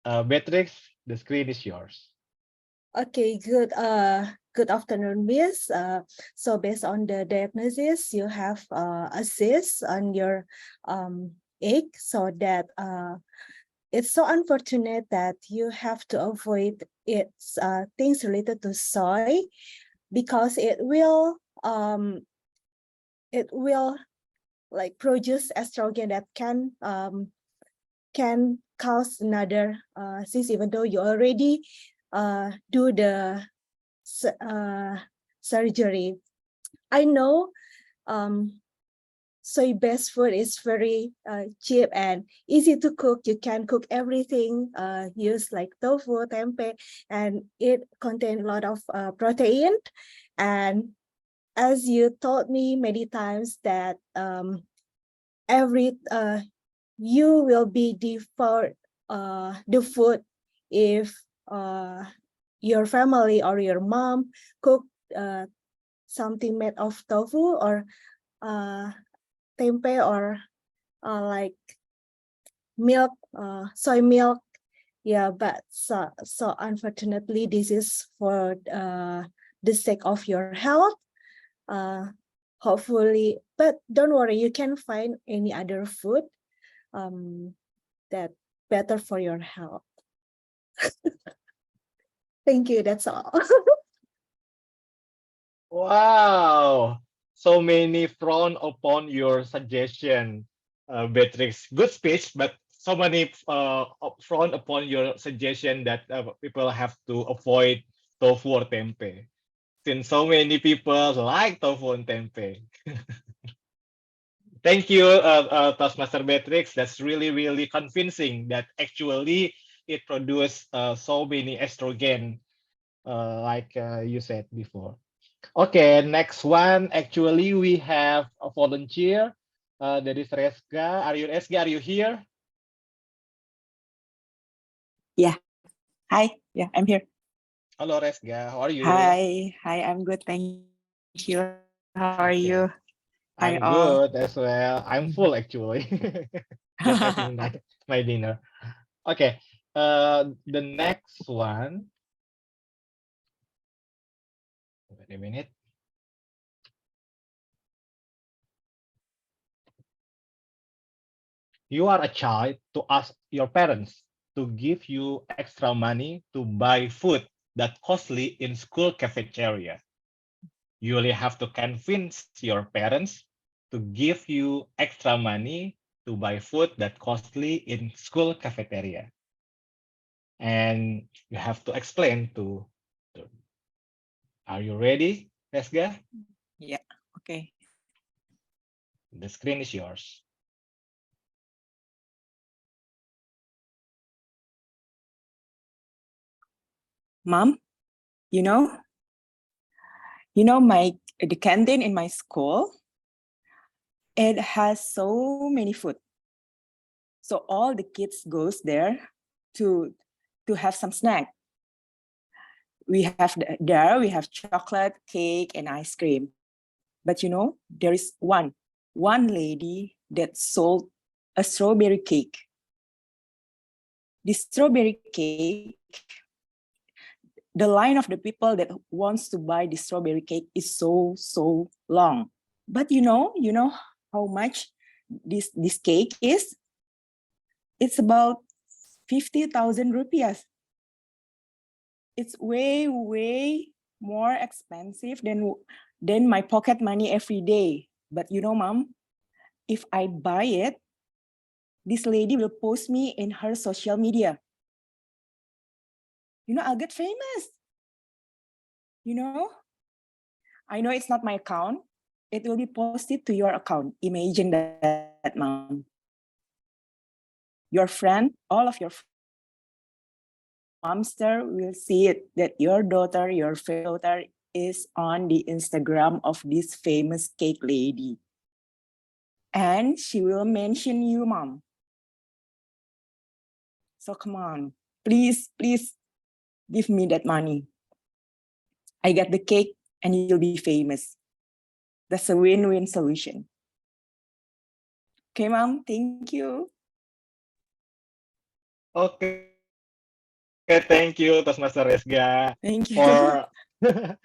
Beatrix, the screen is yours. Okay, good. Good afternoon, Miss. So based on the diagnosis, you have a cyst on your egg, so that it's so unfortunate that you have to avoid things related to soy, because it will like produce estrogen that can cause another cyst, even though you already do the surgery. I know soy-based food is very cheap and easy to cook. You can cook everything, use like tofu, tempeh, and it contains a lot of protein. And as you told me many times that you will be default the food if your family or your mom cook something made of tofu or tempeh or like milk, soy milk. Yeah, but so unfortunately, this is for the sake of your health. Hopefully, but don't worry, you can find any other food that better for your health. Thank you. That's all. Wow. So many frown upon your suggestion, Beatrix. Good speech, but so many frown upon your suggestion that people have to avoid tofu or tempeh. Since so many people like tofu and tempeh. Thank you, Toastmaster Beatrix. That's really, really convincing that actually it produces so many estrogen, like you said before. Okay, next one. Actually, we have a volunteer. That is Reska. Reska, are you here? Yeah. Hi. Yeah, I'm here. Hello, Reska. How are you? Hi. I'm good. Thank you. How are you? Okay. Hi I'm all. good as well. I'm full actually. Just having my dinner. Okay. The next one. Wait a minute. You are a child to ask your parents to give you extra money to buy food that costly in school cafeteria. You only have to convince your parents to give you extra money to buy food that costly in school cafeteria. And you have to explain to are you ready, Resga? Yeah. Okay. The screen is yours. Mom, you know the canteen in my school, it has so many food. So all the kids goes there to have some snack. We have chocolate, cake, and ice cream. But there is one lady that sold a strawberry cake. The strawberry cake, the line of the people that wants to buy the strawberry cake is so long. But you know how much this cake is? It's about 50,000 rupiahs. it's way, way more expensive than my pocket money every day. But you know, Mom, if I buy it, this lady will post me in her social media. You know, I'll get famous. You know, I know it's not my account. It will be posted to your account. Imagine that, Mom. Your friend, all of your momster will see it that your daughter, your favorite daughter, is on the Instagram of this famous cake lady. And she will mention you, Mom. So come on, please, please give me that money. I get the cake and you'll be famous. That's a win-win solution. Okay, Mom, thank you. Okay, thank you, Toastmaster Resga. Thank you. For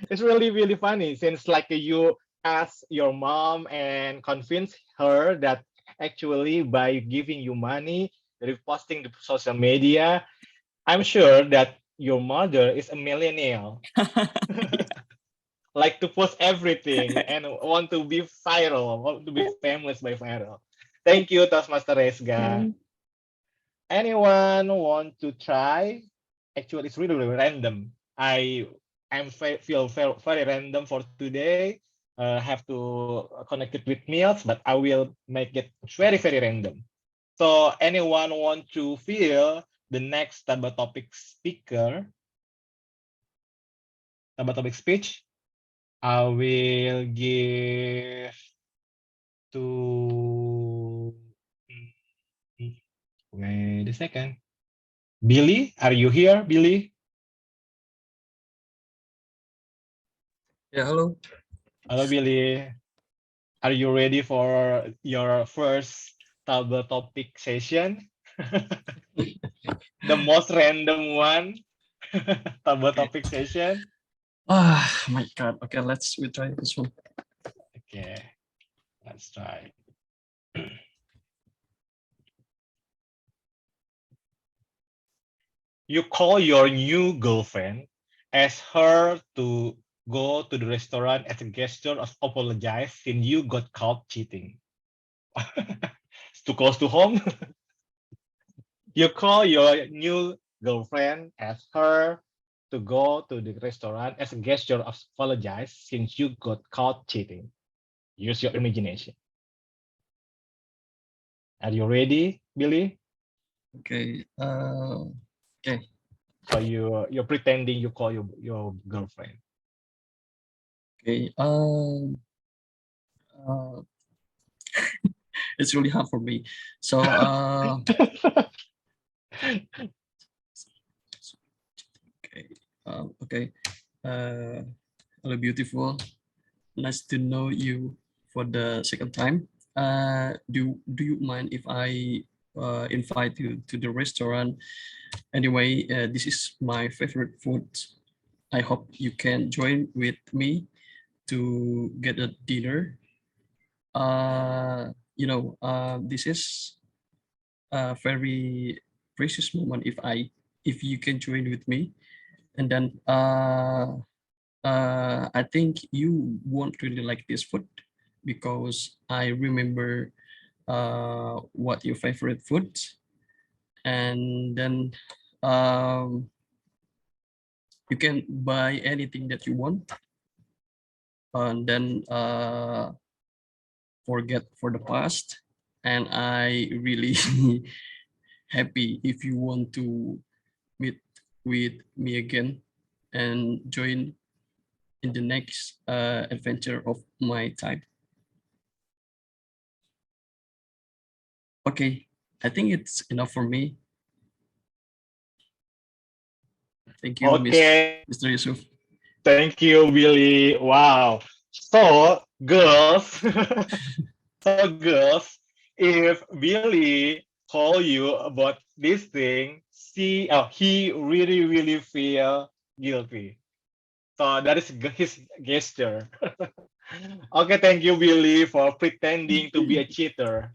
it's really funny since like you ask your mom and convince her that actually by giving you money, reposting the social media, I'm sure that your mother is a millennial. Like to post everything and want to be viral, want to be famous by viral. Thank you, Toastmaster Resga. Anyone want to try? Actually, it's really random. Feel very random for today. Have to connect it with meals, but I will make it very random. So anyone want to feel the next table topic speaker? Table topic speech. I will give to. Wait a second. Billy, are you here, Billy? Yeah, hello. Hello, Billy. Are you ready for your first table topic session? The most random one, table topic session. Ah, my God. Okay, we try this one. Okay, let's try. You call your new girlfriend, ask her to go to the restaurant as a gesture of apologize since you got caught cheating. It's too close to home. You call your new girlfriend, ask her to go to the restaurant as a gesture of apologize since you got caught cheating. Use your imagination. Are you ready, Billy? Okay. Okay. So you're pretending you call your girlfriend. Okay. It's really hard for me. So okay. Okay. Hello, beautiful. Nice to know you for the second time. Do you mind if I invite you to the restaurant? Anyway, this is my favorite food. I hope you can join with me to get a dinner. This is a very precious moment if you can join with me, and then I think you won't really like this food because I remember what your favorite food, and then you can buy anything that you want, and then forget for the past. And I really happy if you want to meet with me again and join in the next adventure of my time. Okay, I think it's enough for me. Thank you, Okay. Mr. Yusuf. Thank you, Billy. Wow. So, girls, so girls, if Billy call you about this thing, he really feel guilty. So that is his gesture. Okay, thank you, Billy, for pretending to be a cheater.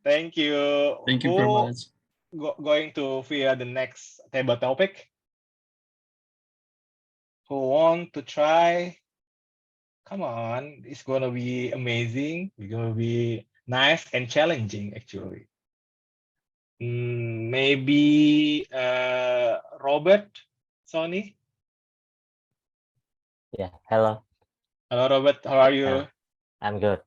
Thank you. Thank you very much. going to via the next table topic? Who want to try? Come on, it's gonna be amazing. It's gonna be nice and challenging, actually. Maybe Robert, Sony. Yeah, hello. Hello, Robert. How are you? I'm good.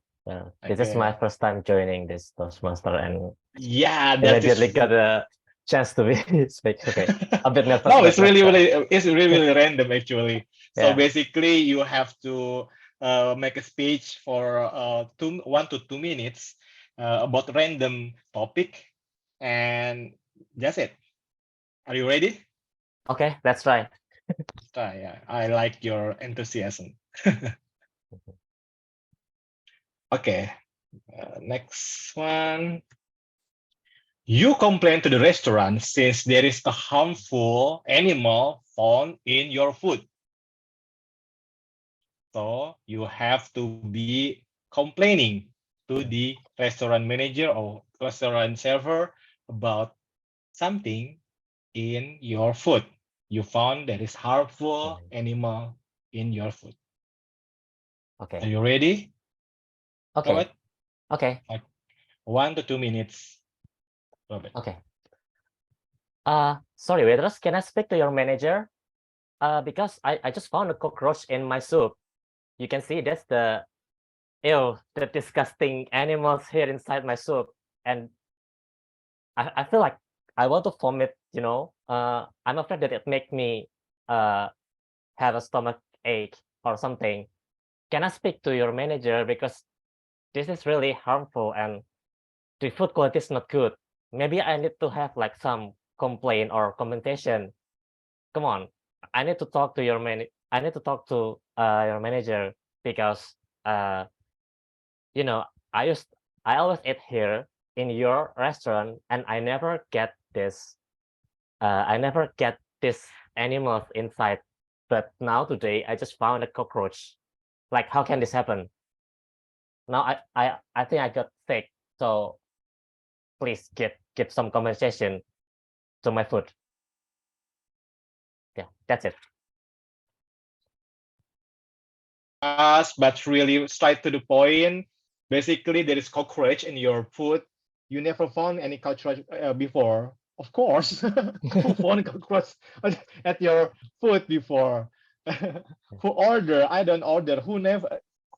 This is my Okay. first time joining this Toastmaster and Yeah, that immediately is. got a chance to be speak. Okay, a bit nervous, No, but it's let's really, try. it's really random actually. So Yeah. basically, you have to make a speech for 1 to 2 minutes about random topic, and that's it. Are you ready? Okay, let's try. Try. Yeah, I like your enthusiasm. Okay, next one. You complain to the restaurant since there is a harmful animal found in your food. So you have to be complaining to the restaurant manager or restaurant server about something in your food. You found there is harmful animal in your food. Okay. Are you ready? Okay. Robert? Okay. Like 1 to 2 minutes. Robert. Okay. Sorry, waitress, can I speak to your manager? Because I just found a cockroach in my soup. You can see that's the disgusting animals here inside my soup, and I feel like I want to vomit. You know, I'm afraid that it make me have a stomach ache or something. Can I speak to your manager because this is really harmful and the food quality is not good. Maybe I need to have like some complaint or commentation. Come on, I need to talk to your I need to talk to your manager because you know I always eat here in your restaurant and I never get this animals inside. But now today I just found a cockroach. Like how can this happen? Now I think I got sick. So please give some compensation to my food. Yeah, that's it. But really straight to the point. Basically, there is cockroach in your food. You never found any cockroach before. Of course, who found cockroach at your food before? Who order? I don't order. Who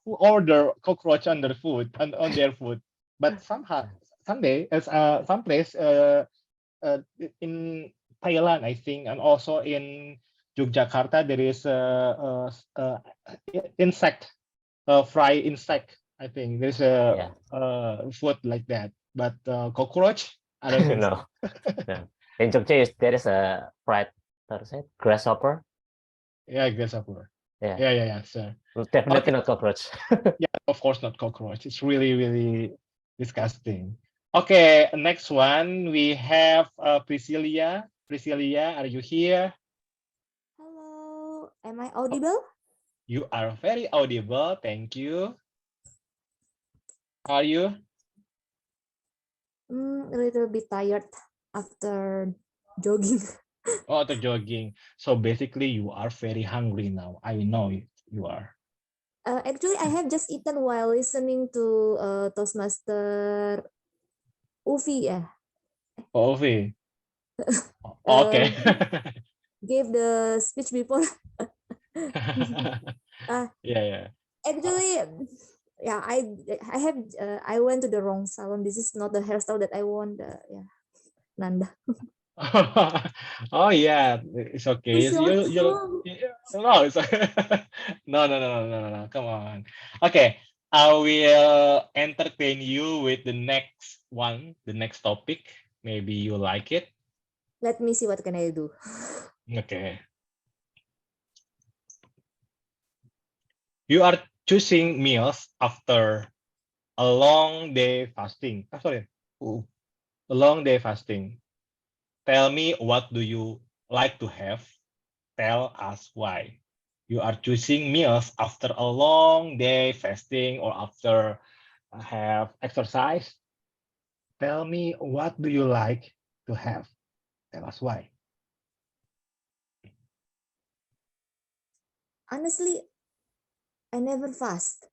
order cockroach on their food on their food? But someday, as some place in Thailand, I think, and also in Yogyakarta, there is a insect, fry insect. I think there's a food like that, but cockroach, I don't think No, so. no. In Jogja, there is a fried grasshopper. Yeah, grasshopper. Yeah, Yeah, sir. definitely not cockroach. Yeah, of course not cockroach. It's really, really disgusting. Okay, next one we have Priscilla. Priscilla, are you here? Hello, am I audible? You are very audible. Thank you. How are you? A little bit tired after jogging. Oh, the jogging. So basically, you are very hungry now. I know you are. Actually, I have just eaten while listening to Toastmaster Ufi. Yeah. Coffee. Okay. Gave the speech before. Yeah. Actually, yeah, I went to the wrong salon. This is not the hairstyle that I want. Yeah, Nanda. Oh yeah, it's okay. It's your turn. No, it's no. Come on. Okay, I will entertain you with the next one, the next topic. Maybe you like it. Let me see what can I do. Okay. You are choosing meals after a long day fasting. A long day fasting. Tell me, what do you like to have? Tell us why. You are choosing meals after a long day fasting or after have exercise. Tell me, what do you like to have? Tell us why. Honestly, I never fast.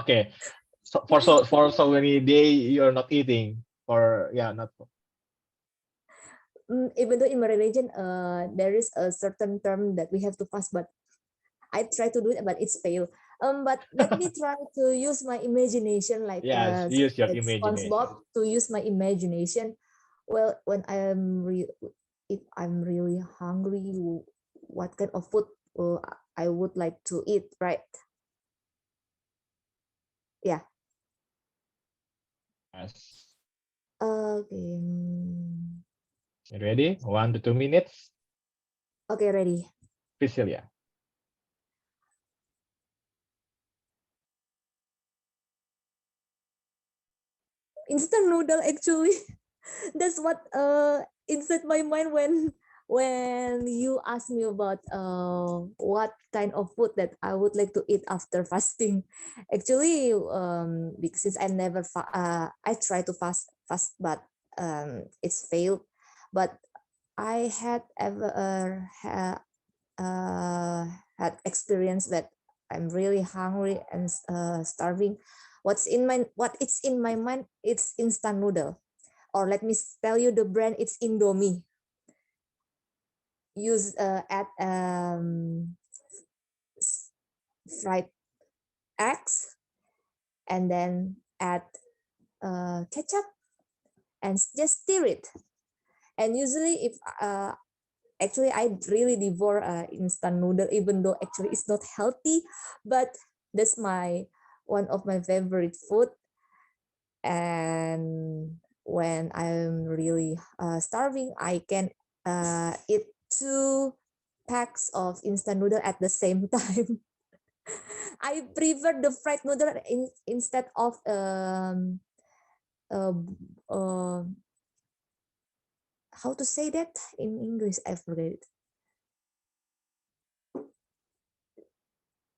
Okay, so for so many days you're not eating, or yeah, not. Even though in my religion, there is a certain term that we have to fast, but I try to do it, but it's fail. But let me try to use my imagination, like Yes, use your like imagination. SpongeBob, to use my imagination. Well, when if I'm really hungry, what kind of food I would like to eat, right? Yeah. Yes. Okay. You ready? 1 to 2 minutes. Okay, ready. Priscilla. Instant noodle, actually. That's what inside my mind when you ask me about what kind of food that I would like to eat after fasting. Actually, because since I try to fast, but it's failed. But I had had experience that I'm really hungry and starving. What it's in my mind, it's instant noodle. Or let me tell you the brand, it's Indomie. Use add fried eggs, and then add ketchup and just stir it. And usually if actually I really devour instant noodle, even though actually it's not healthy, but that's one of my favorite food. And when I'm really starving, I can eat 2 packs of instant noodle at the same time. I prefer the fried noodle instead of uh, uh, how to say that in English? I forget it.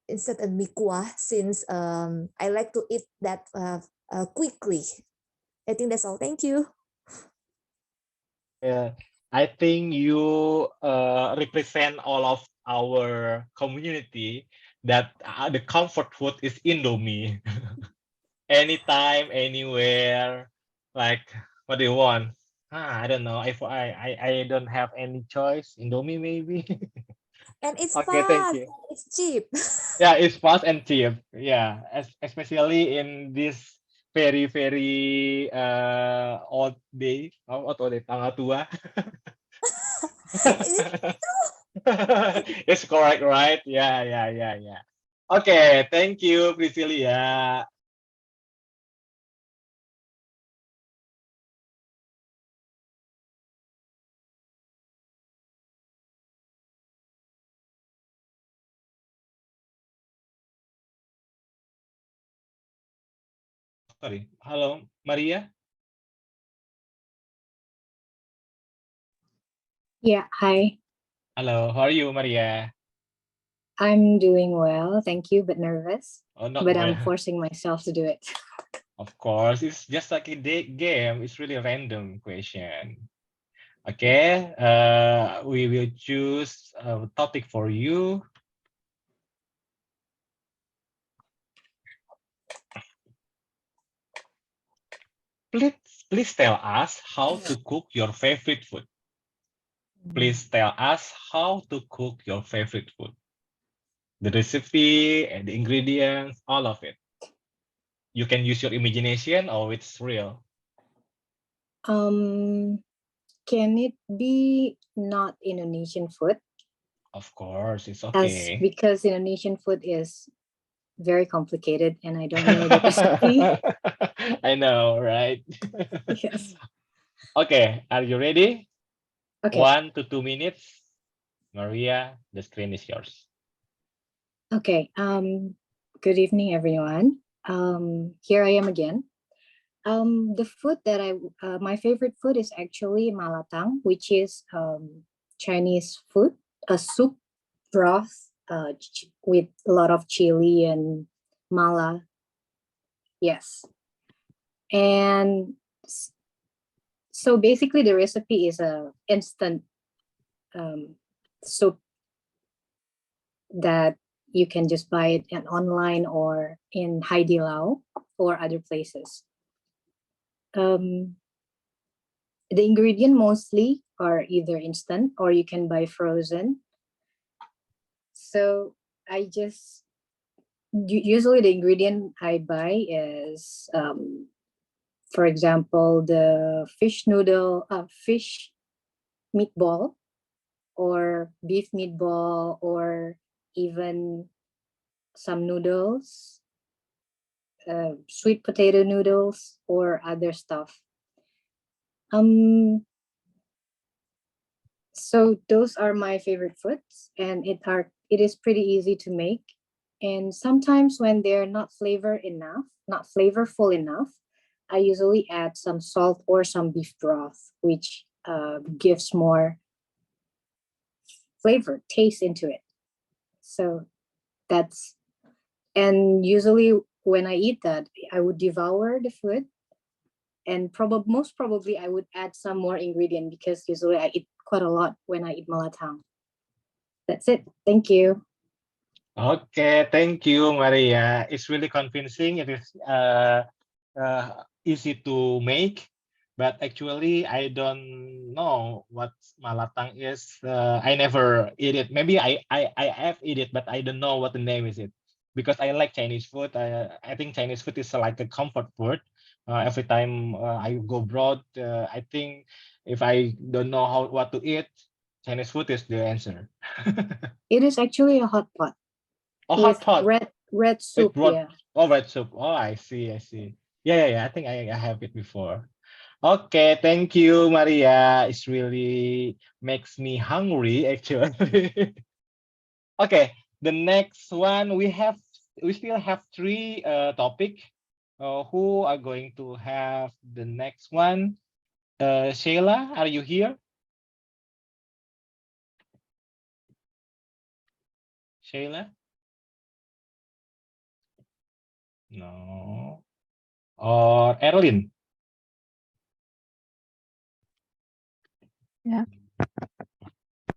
Instead of mikwa, since I like to eat that quickly. I think that's all. Thank you. Yeah, I think you represent all of our community that the comfort food is Indomie. Anytime, anywhere. Like, what do you want? I don't know. I don't have any choice. Indomie maybe. And it's Okay, thank fast. you. It's cheap. Yeah, it's fast and cheap. Yeah, especially in this very old day. Oh, old day, tanggal tua. It's correct, right? Yeah. Okay, thank you, Priscilla. Sorry. Hello, Maria. Yeah, hi. Hello, how are you, Maria? I'm doing well, thank you, but nervous. Oh, not But I'm well. forcing myself to do it. Of course, it's just like a game. It's really a random question. Okay, we will choose a topic for you. Please tell us how to cook your favorite food. Please tell us how to cook your favorite food. The recipe and the ingredients, all of it. You can use your imagination or it's real. Can it be not Indonesian food? Of course, it's As okay. because Indonesian food is very complicated and I don't know the recipe. I know, right? Yes. Okay, are you ready? Okay. 1 to 2 minutes. Maria, the screen is yours. Okay. Good evening, everyone. Here I am again. The food that my favorite food is actually malatang, which is Chinese food, a soup broth with a lot of chili and mala. Yes. And So basically the recipe is a instant soup that you can just buy it online or in Haidilao or other places. The ingredient mostly are either instant or you can buy frozen. So I just usually the ingredient I buy is, for example, the fish noodle, fish meatball, or beef meatball, or even some noodles, sweet potato noodles, or other stuff. So those are my favorite foods, and it is pretty easy to make. And sometimes when they're not flavorful enough, I usually add some salt or some beef broth, which gives more flavor, taste into it. So and usually when I eat that, I would devour the food, and most probably I would add some more ingredient because usually I eat quite a lot when I eat malatang. That's it. Thank you. Okay, thank you, Maria. It's really convincing. It is easy to make, but actually I don't know what malatang is. I never eat it. Maybe I have eat it, but I don't know what the name is it, because I like Chinese food. I think Chinese food is like a comfort food. Every time I go abroad, I think if I don't know what to eat, Chinese food is the answer. It is actually a hot pot. Oh, hot pot. Red soup, yeah. Oh, red soup. Oh, I see. Yeah. I think I have it before. Okay, thank you, Maria. It's really makes me hungry, actually. Okay, the next one we still have three topic. Who are going to have the next one? Sheila, are you here? Sheila? No. Or Erlyn? Yeah.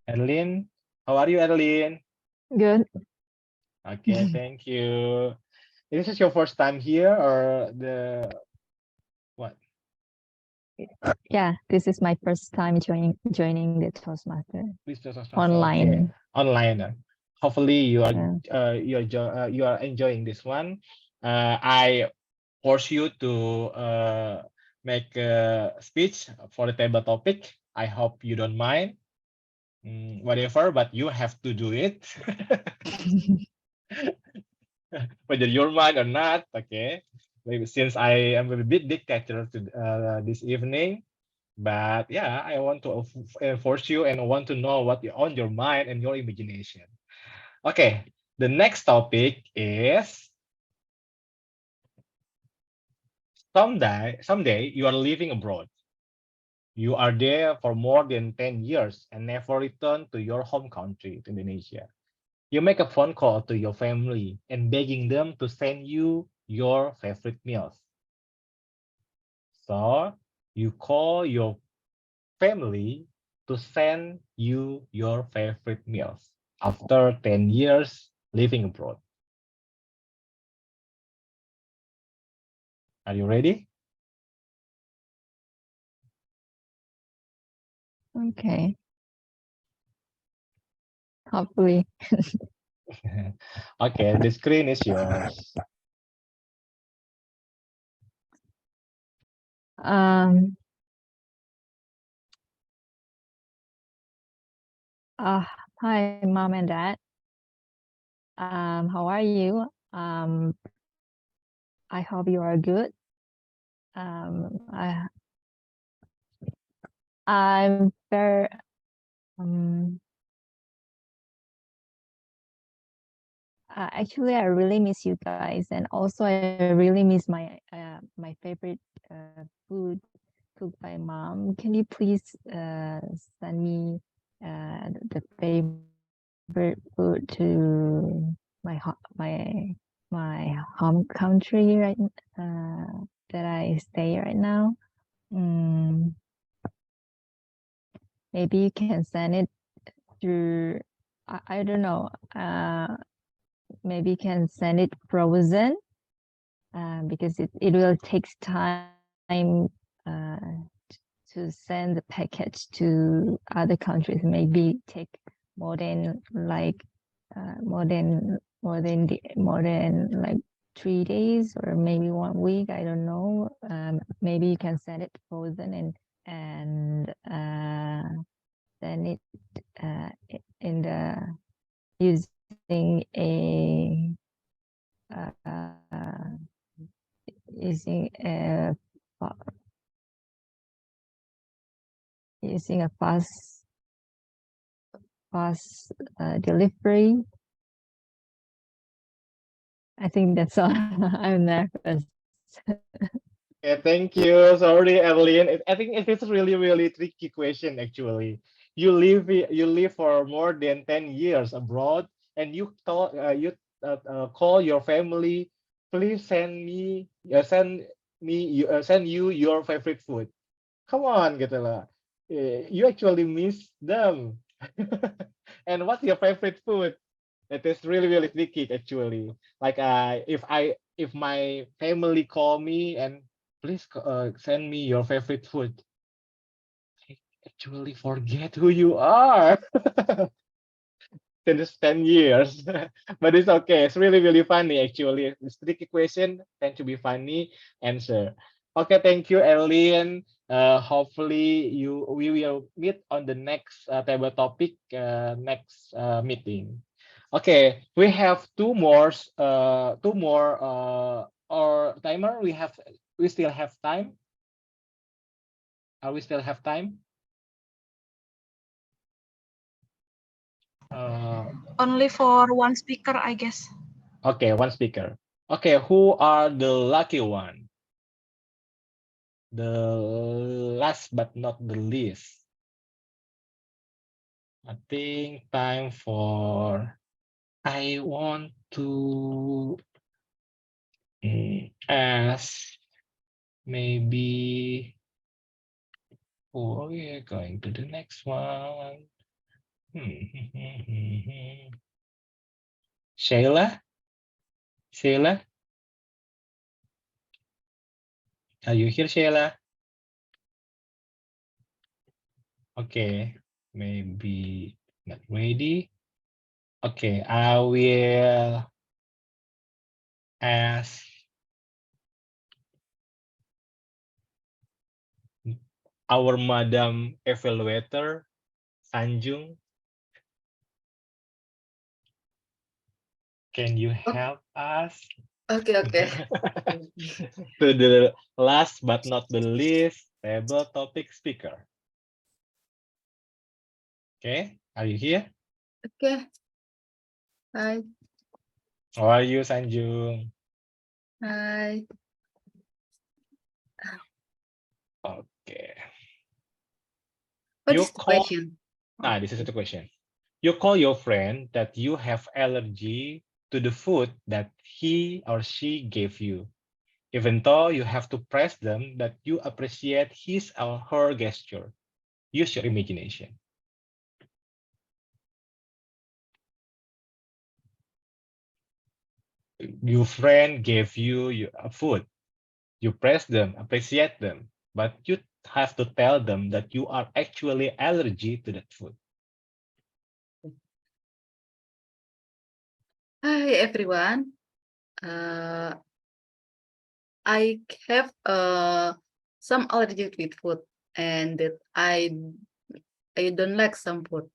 Erlyn, how are you, Erlyn? Good. Okay, thank you. Is this your first time here or the what? Yeah, this is my first time joining the Toastmaster online. Okay. Online. Hopefully you are you are enjoying this one. I force you to make a speech for the table topic. I hope you don't mind. Whatever, but you have to do it. Whether you're mine or not, okay. Maybe since I am a bit dictator to this evening, but yeah, I want to enforce you and want to know what on your mind and your imagination. Okay, the next topic is someday you are living abroad. You are there for more than 10 years and never return to your home country, to Indonesia. You make a phone call to your family and begging them to send you your favorite meals. So you call your family to send you your favorite meals after 10 years living abroad. Are you ready? Okay. Hopefully. Okay, the screen is yours. Um. Hi, Mom and Dad. How are you? I hope you are good. I'm very actually, I really miss you guys, and also I really miss my my favorite food cooked by Mom. Can you please send me the favorite food to my my home country that I stay right now? maybe you can send it through, I don't know, maybe you can send it frozen, because it will take time to send the package to other countries. Maybe take more than like more than like 3 days or maybe 1 week. I don't know. Maybe you can send it frozen and send it in the using a using a fast delivery. I think that's all. I'm nervous. Yeah, thank you. Sorry, Evelyn. I think it is really, really tricky question actually. You live for more than 10 years abroad, and you call your family, please send you your favorite food. Come on, gitu lah. You actually miss them. And what's your favorite food? It is really, really tricky actually. Like if my family call me and please send me your favorite food, I actually forget who you are. Since 10 years. But it's okay. It's really, really funny actually. It's tricky question, tend to be funny answer. Okay, thank you, Elin. Hopefully we will meet on the next table topic next meeting. Okay, we have two more or timer. We still have time. Are we still have time? Only for one speaker, I guess. Okay, one speaker. Okay, who are the lucky one? The last but not the least. I think time for I want to ask maybe we are going to the next one. Sheila? Sheila? Are you here, Sheila? Okay, maybe not ready. Okay, I will ask our Madam Evaluator, Sanjung. Can you help us? Okay. To the last but not the least table topic speaker. Okay, are you here? Okay. Hi. How are you, Sanjung? Hi. Okay. What is the question? This is the question. You call your friend that you have allergy to the food that he or she gave you, even though you have to press them that you appreciate his or her gesture. Use your imagination. Your friend gave you a food. You praise them, appreciate them, but you have to tell them that you are actually allergic to that food. Hi everyone. I have some allergy with food, and that I don't like some food.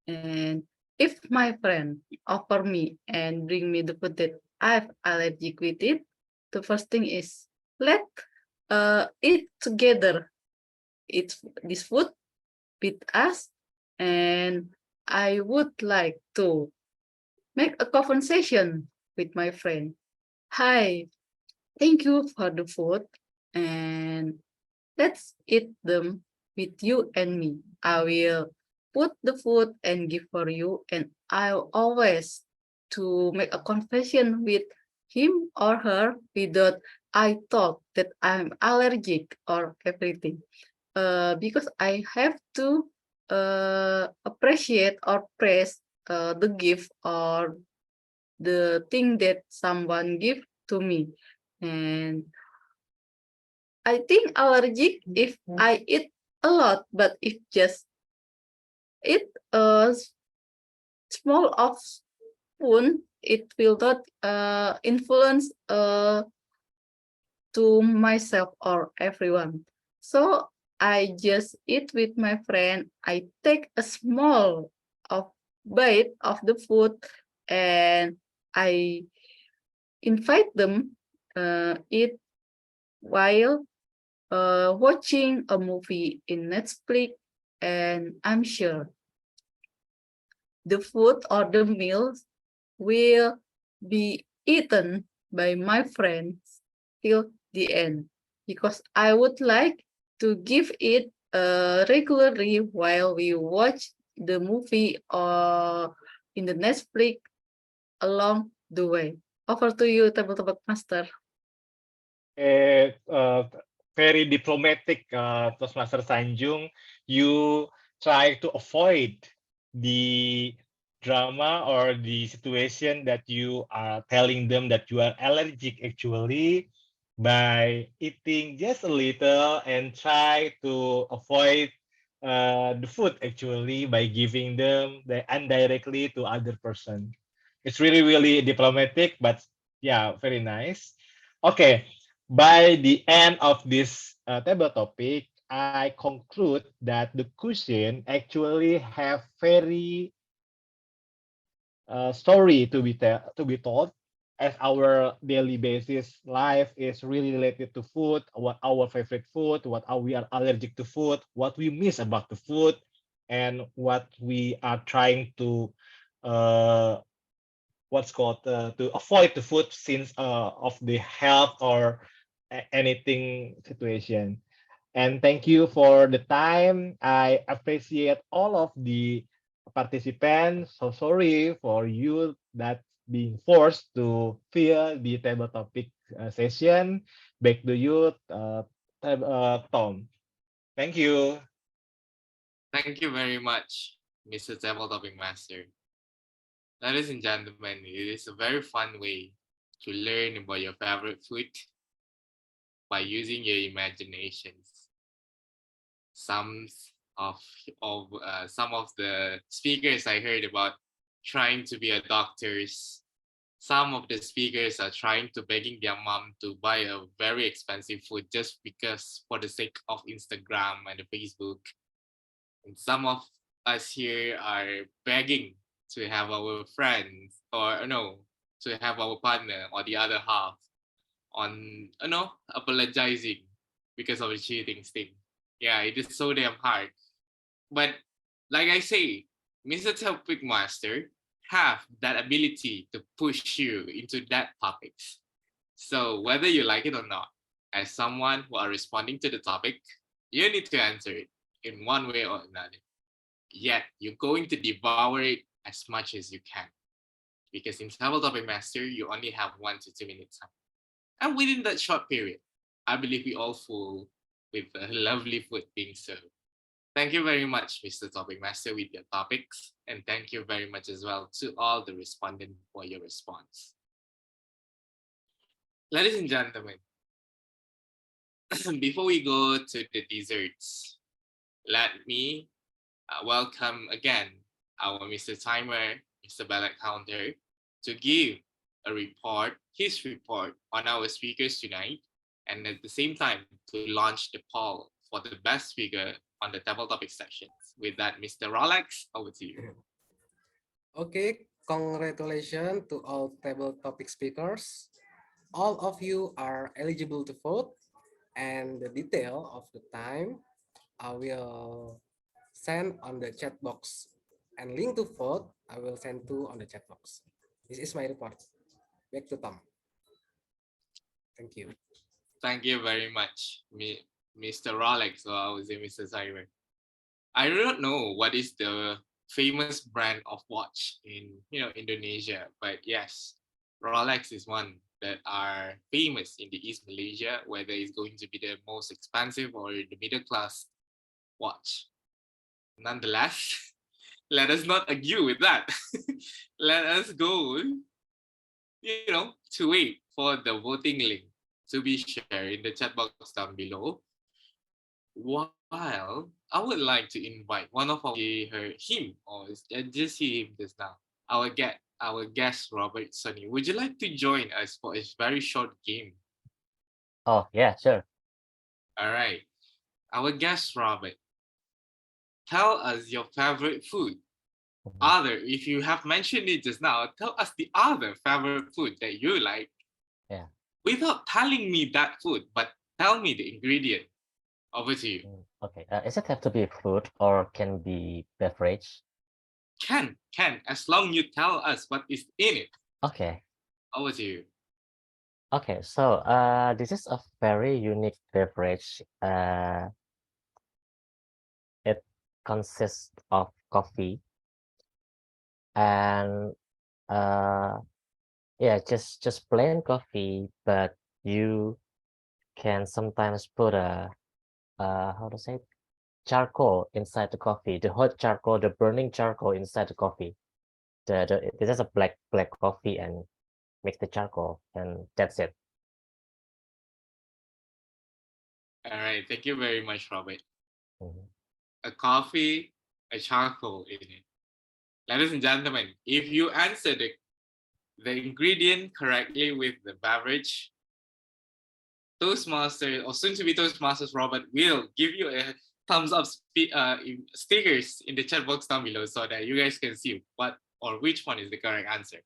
And if my friend offer me and bring me the food that I have allergic with it, the first thing is let eat together. Eat this food with us, and I would like to make a conversation with my friend. Hi, thank you for the food, and let's eat them with you and me. I will put the food and give for you, and I'll always to make a confession with him or her without I thought that I'm allergic or everything. Because I have to appreciate or praise the gift or the thing that someone give to me. And I think allergic if I eat a lot, but if just eat a small of spoon, it will not influence to myself or everyone. So I just eat with my friend. I take a small of bite of the food and I invite them eat while watching a movie in Netflix, and I'm sure the food or the meals will be eaten by my friends till the end because I would like to give it regularly while we watch the movie or in the Netflix along the way. Over to you, Table Master. Very diplomatic, Toastmaster Sanjung. You try to avoid the drama or the situation that you are telling them that you are allergic actually by eating just a little and try to avoid the food actually by giving them the indirectly to other person. It's really diplomatic, but yeah, very nice. Okay, by the end of this table topic, I conclude that the cuisine actually have very story to be told as our daily basis life is really related to food, what our favorite food, we are allergic to food, what we miss about the food, and what we are trying to uh, what's called to avoid the food since of the health or anything situation. And thank you for the time. I appreciate all of the participants. So sorry for you that being forced to fill the table topic session. Back to you, Tom. Thank you. Thank you very much, Mr. Table Topping Master. Ladies and gentlemen, it is a very fun way to learn about your favorite food by using your imaginations. Some some of the speakers I heard about trying to be a doctors. Some of the speakers are trying to begging their mom to buy a very expensive food just because for the sake of Instagram and the Facebook. And some of us here are begging to have our friends or no, to have our partner or the other half on apologizing because of the cheating thing. Yeah, it is so damn hard. But like I say, Mr. Topic Master have that ability to push you into that topics. So whether you like it or not, as someone who are responding to the topic, you need to answer it in one way or another. Yet you're going to devour it as much as you can. Because in Travel Topic Master, you only have 1 to 2 minutes time. And within that short period, I believe we all full with a lovely food being served. Thank you very much, Mr. Topic Master, with your topics. And thank you very much as well to all the respondents for your response. Ladies and gentlemen, before we go to the desserts, let me welcome again our Mr. Timer, Mr. Ballot Counter, to give his report on our speakers tonight, and at the same time to launch the poll for the best speaker on the table topic sections. With that, Mr. Rolex, over to you. Okay, congratulations to all table topic speakers. All of you are eligible to vote, and the detail of the time I will send on the chat box, and link to vote I will send to on the chat box. This is my report. Back to Tom. Thank you. Thank you very much, Mr. Rolex, or I would say Mr. Cyber. I do not know what is the famous brand of watch in Indonesia, but yes, Rolex is one that are famous in the East Malaysia, whether it's going to be the most expensive or the middle class watch. Nonetheless, let us not argue with that. Let us go, to wait for the voting link to be shared in the chat box down below. While I would like to invite one of him, or just see him just now, our guest Robert Sonny. Would you like to join us for a very short game? Oh, yeah, sure. All right. Our guest Robert, tell us your favorite food. If you have mentioned it just now, tell us the other favorite food that you like. Yeah. Without telling me that food, but tell me the ingredient. Over to you. Okay. Does it have to be food or can be beverage? Can, as long you tell us what is in it. Okay. Over to you. Okay, so this is a very unique beverage. It consists of coffee and yeah, just plain coffee, but you can sometimes put a how to say it? Charcoal inside the coffee, the hot charcoal, the burning charcoal inside the coffee. This is a black coffee and mix the charcoal, and that's it. All right, thank you very much, Robert. Mhm. A coffee, a charcoal in it. Ladies and gentlemen, if you answer the ingredient correctly with the beverage, Toastmaster, or soon to be Toastmasters Robert, will give you a thumbs up stickers in the chat box down below so that you guys can see what or which one is the correct answer.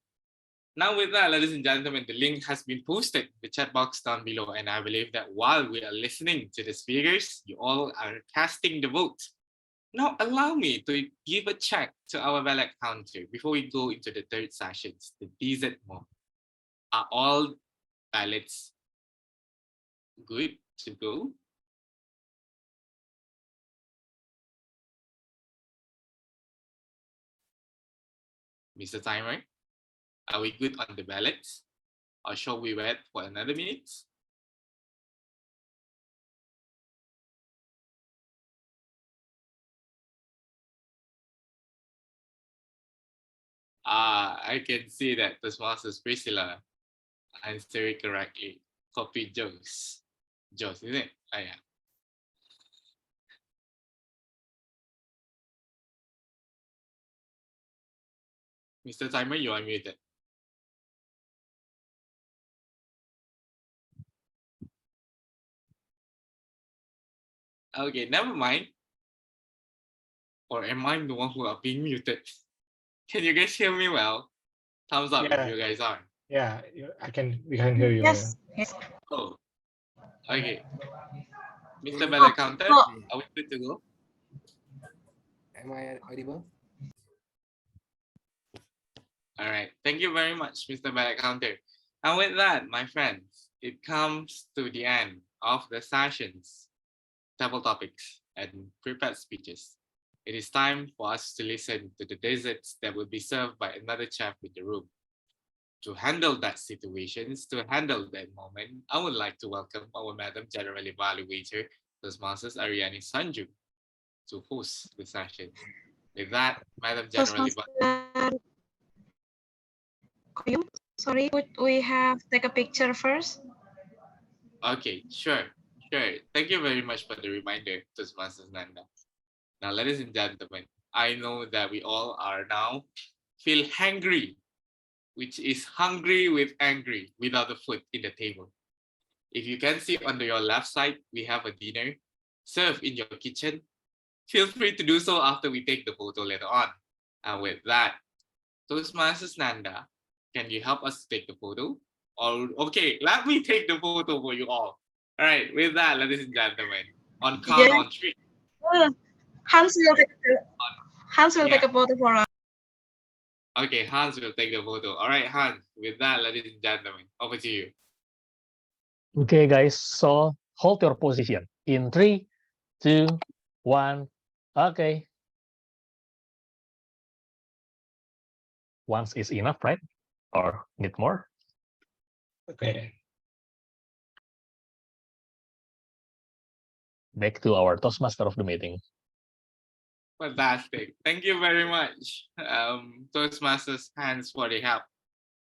Now with that, ladies and gentlemen, the link has been posted in the chat box down below, and I believe that while we are listening to the speakers, you all are casting the vote. Now allow me to give a check to our ballot counter before we go into the third sessions, the dessert mode. Are all ballots good to go? Mr. Timer, are we good on the ballots? Or shall we wait for another minute? I can see that the Toastmasters Priscilla answered it correctly. Copy Joe's. Joe's, isn't it? Oh, yeah. Mr. Timer, you are muted. Okay, never mind. Or am I the one who are being muted? Can you guys hear me well? Thumbs up if you guys are. Yeah, we can hear you. Yes. Oh, okay. Mr. Ballot Counter, are we good to go? Am I audible? All right. Thank you very much, Mr. Ballot Counter. And with that, my friends, it comes to the end of the sessions, table topics, and prepared speeches. It is time for us to listen to the desserts that will be served by another chef in the room. To handle that situations, to handle that moment, I would like to welcome our Madam General Evaluator, Toastmasters Ariani Sanju, to host the session. With that, Madam General Evaluator. Sorry, would we have take a picture first? Okay, sure. Thank you very much for the reminder, Toastmasters Nanda. Now, ladies and gentlemen, I know that we all are now feel hangry, which is hungry with angry without the food in the table. If you can see on your left side, we have a dinner served in your kitchen. Feel free to do so after we take the photo later on. And with that, Toastmasters Nanda, can you help us take the photo? Or okay, let me take the photo for you all. All right, with that, ladies and gentlemen, on count on three. Hans will take a photo for us. Okay, Hans will take the photo. All right, Hans, with that, ladies and gentlemen, over to you. Okay, guys, so hold your position in 3, 2, 1. Okay. Once is enough, right? Or need more? Okay. Back to our Toastmaster of the meeting. Fantastic. Thank you very much, Toastmasters hands for the help.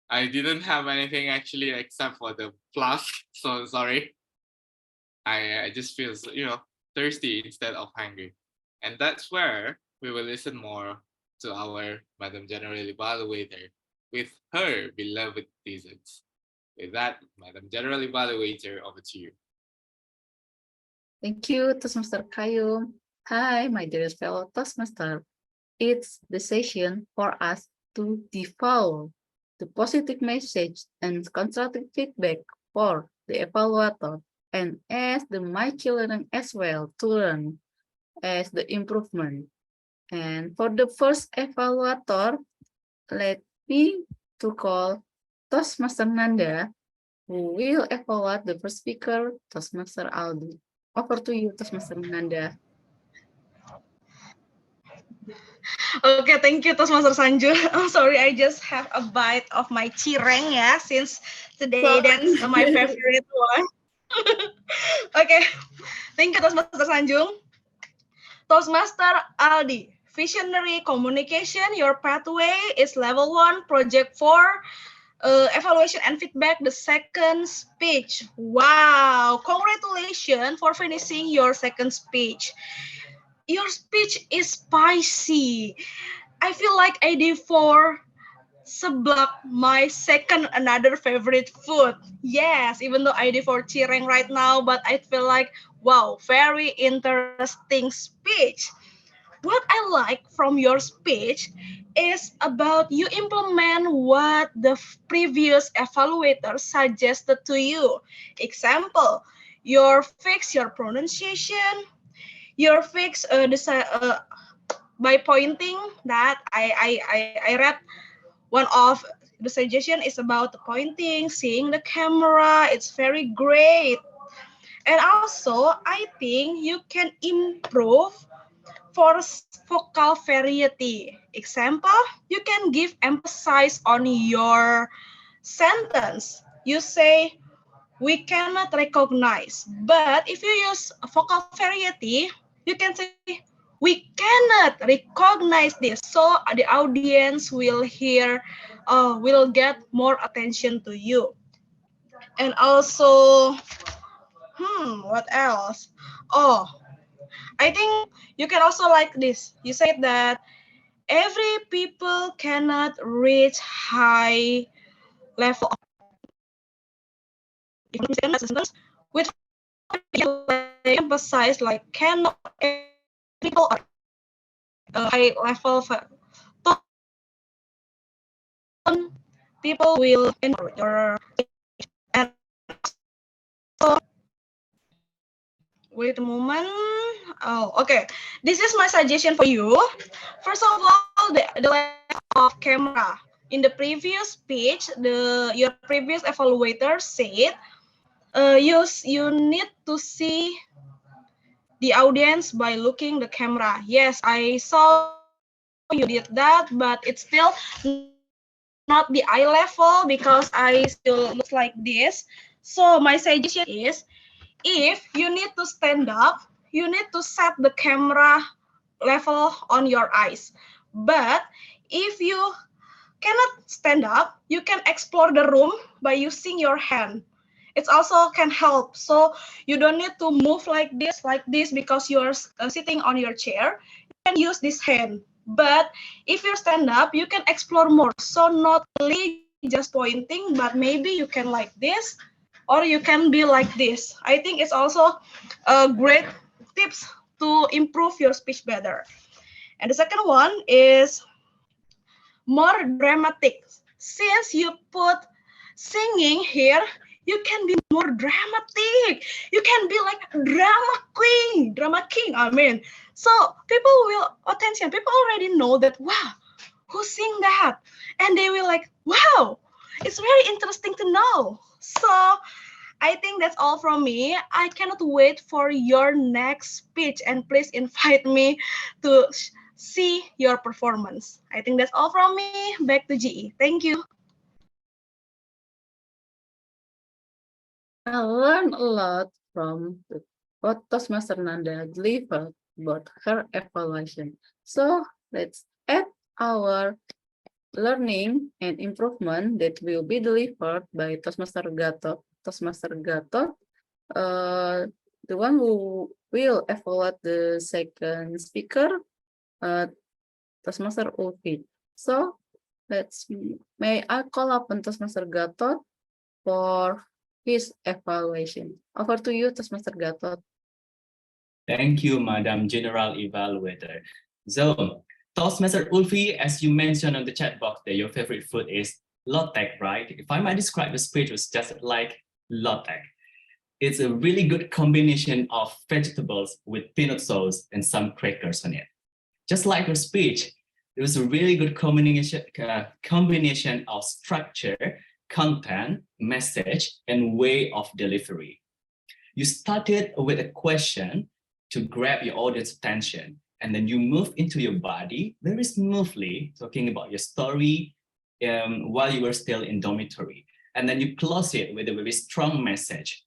I didn't have anything actually except for the flask, so sorry. I just feel, thirsty instead of hungry. And that's where we will listen more to our Madam General Evaluator with her beloved desserts. With that, Madam General Evaluator, over to you. Thank you, Toastmaster Kayu. Hi, my dearest fellow Toastmaster. It's the session for us to devolve the positive message and constructive feedback for the evaluator and as the my children as well to learn as the improvement. And for the first evaluator, let me to call Toastmaster Nanda, who will evaluate the first speaker, Toastmaster Aldi. Over to you, Toastmaster Nanda. Okay, thank you, Toastmaster Sanju. I'm sorry, I just have a bite of my cireng ya, since today that's my favorite one. Okay, thank you, Toastmaster Sanjung. Toastmaster Aldi, Visionary Communication, your pathway is level 1, project 4, evaluation and feedback, the second speech. Wow, congratulations for finishing your second speech. Your speech is spicy. I feel like ID4 seblak my second another favorite food. Yes, even though ID4 cireng right now, but I feel like, wow, very interesting speech. What I like from your speech is about you implement what the previous evaluator suggested to you. Example, fix your pronunciation, fix by pointing that I read one of the suggestion is about the pointing, seeing the camera. It's very great. And also, I think you can improve for vocal variety. Example, you can give emphasis on your sentence. You say, we cannot recognize. But if you use vocal variety, you can say, we cannot recognize this. So the audience will will get more attention to you. And also, what else? Oh, I think you can also like this. You said that every people cannot reach high level of with emphasize like cannot people are high level people will enjoy your and so wait a moment. Oh, okay. This is my suggestion for you. First of all, the level of camera. In the previous speech, your previous evaluator said, you need to see the audience by looking the camera. Yes, I saw you did that, but it's still not the eye level because I still look like this. So my suggestion is, if you need to stand up, you need to set the camera level on your eyes. But if you cannot stand up, you can explore the room by using your hand. It also can help. So you don't need to move like this because you're sitting on your chair. You can use this hand. But if you stand up, you can explore more. So not only just pointing, but maybe you can like this, or you can be like this. I think it's also a great tips to improve your speech better. And the second one is more dramatic. Since you put singing here, you can be more dramatic. You can be like drama king. I mean, so people will attention. People already know that. Wow, who sing that? And they will like, wow, it's very interesting to know. So I think that's all from me. I cannot wait for your next speech, and please invite me to see your performance. I think that's all from me. Back to GE. Thank you. I learned a lot from what Toastmaster Nanda delivered about her evaluation. So let's add our learning and improvement that will be delivered by Toastmaster Gatot. Toastmaster Gatot, the one who will evaluate the second speaker, Toastmaster Ulfi. So may I call upon Toastmaster Gatot for his evaluation. Over to you, Toastmaster Gatot. Thank you, Madam General Evaluator. So, Toastmaster Ulfi, as you mentioned on the chat box that your favorite food is lotek, right? If I might describe the speech, it's just like lotek. It's a really good combination of vegetables with peanut sauce and some crackers on it. Just like your speech, it was a really good combination of structure, content, message, and way of delivery. You started with a question to grab your audience attention, and then you move into your body very smoothly, talking about your story while you were still in dormitory. And then you close it with a very strong message,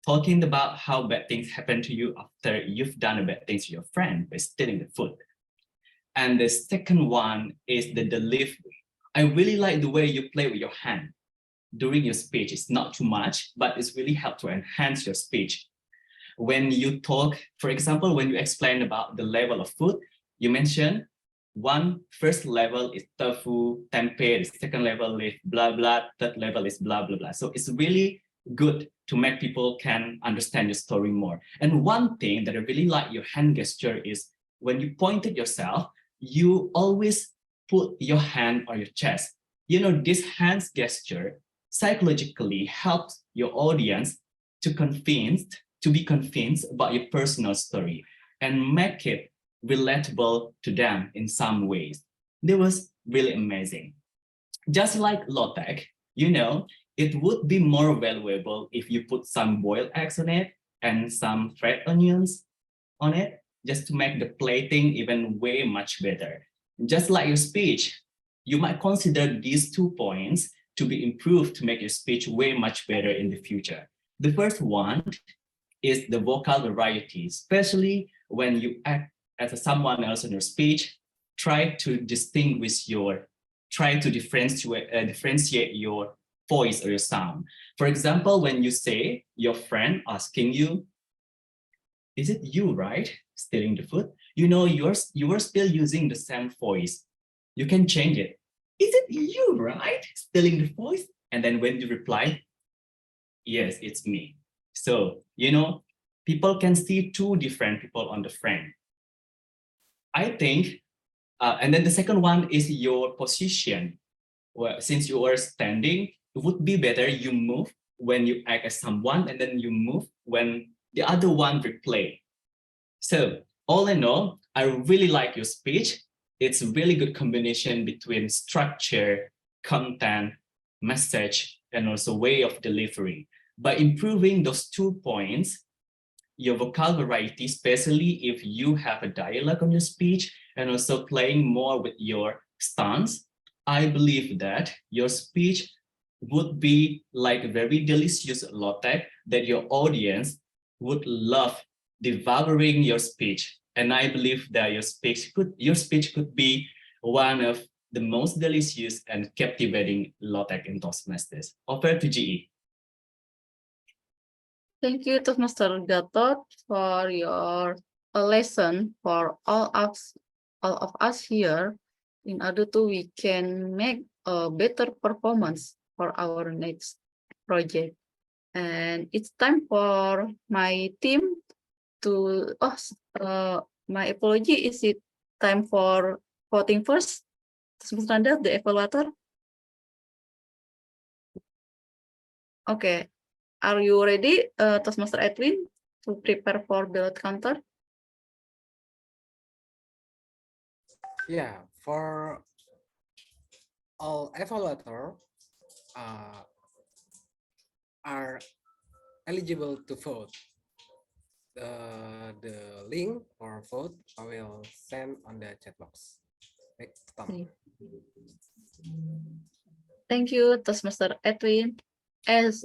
talking about how bad things happen to you after you've done a bad things to your friend by stealing the food. And the second one is the delivery. I really like the way you play with your hand during your speech. It's not too much, but it's really helped to enhance your speech. When you talk, for example, when you explain about the level of food, you mentioned first level is tofu, tempeh, the second level is blah, blah, third level is blah, blah, blah. So it's really good to make people can understand your story more. And one thing that I really like your hand gesture is when you pointed yourself, you always put your hand on your chest. You know, this hand gesture psychologically helps your audience to be convinced about your personal story and make it relatable to them in some ways. That was really amazing. Just like lotek, you know, it would be more valuable if you put some boiled eggs on it and some fried onions on it, just to make the plating even way much better. Just like your speech, you might consider these 2 points to be improved to make your speech way much better in the future. The first one is the vocal variety, especially when you act as someone else in your speech. Try to differentiate your voice or your sound. For example, when you say your friend asking you, "Is it you, right, stealing the food?" You know, you are still using the same voice. You can change it. "Is it you, right, stealing the voice?" And then when you reply, "Yes, it's me." So, you know, people can see 2 different people on the frame. I think, and then the second one is your position. Well, since you are standing, it would be better you move when you act as someone, and then you move when the other one replay. So all in all, I really like your speech. It's a really good combination between structure, content, message, and also way of delivery. By improving those 2 points, your vocal variety, especially if you have a dialogue on your speech and also playing more with your stance, I believe that your speech would be like a very delicious lotek that your audience would love devouring your speech. And I believe that your speech could be one of the most delicious and captivating lotek in Toastmasters. Over to GE. Thank you, Toastmaster Gatot, for your lesson for all of us here in order to we can make a better performance for our next project. And it's time for my team to, my apology, is it time for voting first? Toastmaster, the evaluator? Okay. Are you ready, Toastmaster Edwin, to prepare for ballot counter? Yeah, for all evaluator are eligible to vote. The link for vote I will send on the chat box. Tom. Thank you, Toastmaster Edwin. As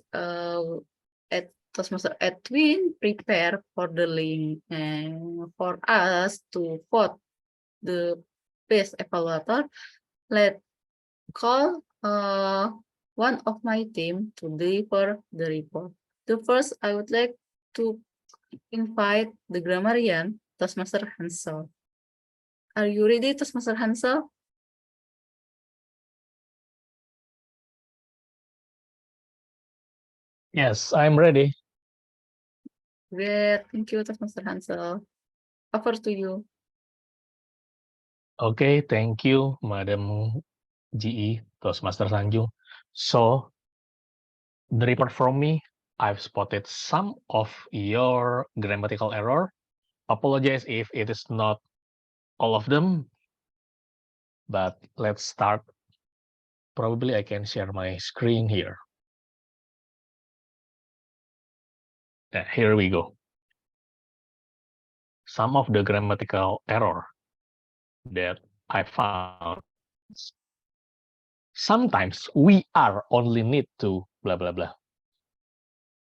Toastmaster Edwin prepare for the link and for us to vote the best evaluator. Let's call one of my team to deliver the report. The first, I would like to invite the grammarian, Toastmaster Hansel. Are you ready, Toastmaster Hansel? Yes, I'm ready. Great, thank you, Toastmaster Hansel. Over to you. Okay, thank you, Madam GE, Toastmaster Sanjung. So, the report from me, I've spotted some of your grammatical error. Apologize if it is not all of them, but let's start. Probably I can share my screen here. Here we go. Some of the grammatical error that I found. Sometimes we are only need to blah, blah, blah.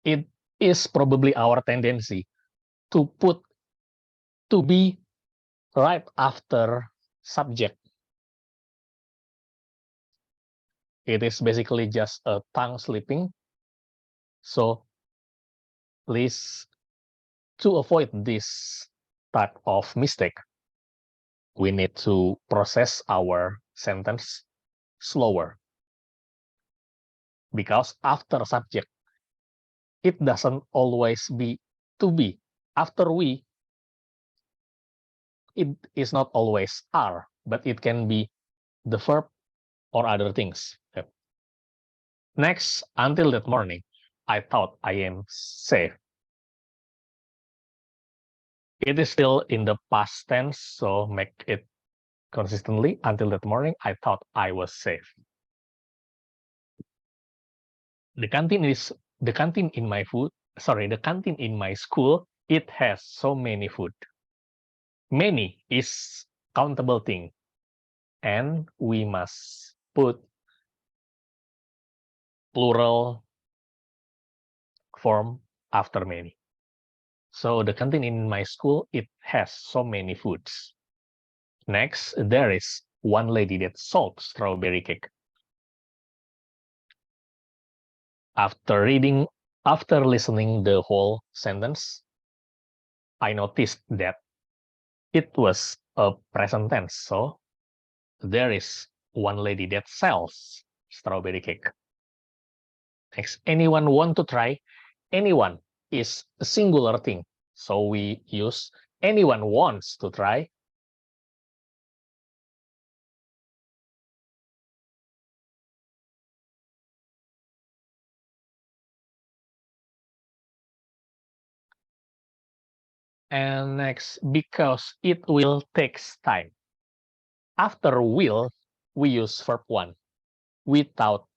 It is probably our tendency to put to be right after subject. It is basically just a tongue slipping. So please, to avoid this type of mistake, we need to process our sentence slower. Because after subject, it doesn't always be to be. After we, it is not always are, but it can be the verb or other things. Next, until that morning, I thought I am safe. It is still in the past tense, so make it consistently. Until that morning, I thought I was safe. The canteen in my the canteen in my school, it has so many food. Many is countable thing, and we must put plural form after many. So the canteen in my school, it has so many foods. Next, there is one lady that sold strawberry cake. After listening the whole sentence, I noticed that it was a present tense. So there is one lady that sells strawberry cake. Next, anyone want to try? Anyone is a singular thing. So we use anyone wants to try. And next, because it will takes time. After will, we use verb one without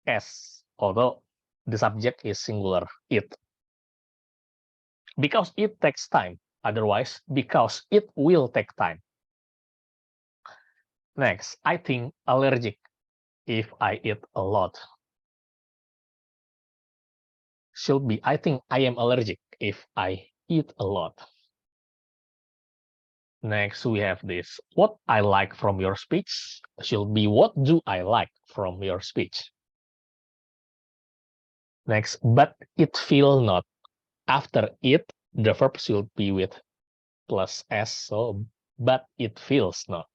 s, although the subject is singular, it. Because it takes time. Otherwise, because it will take time. Next, I think allergic if I eat a lot. Should be, I think I am allergic if I eat a lot. Next, we have this. What I like from your speech should be what do I like from your speech. Next, but it feel not. After it, the verb should be with plus s, so but it feels not.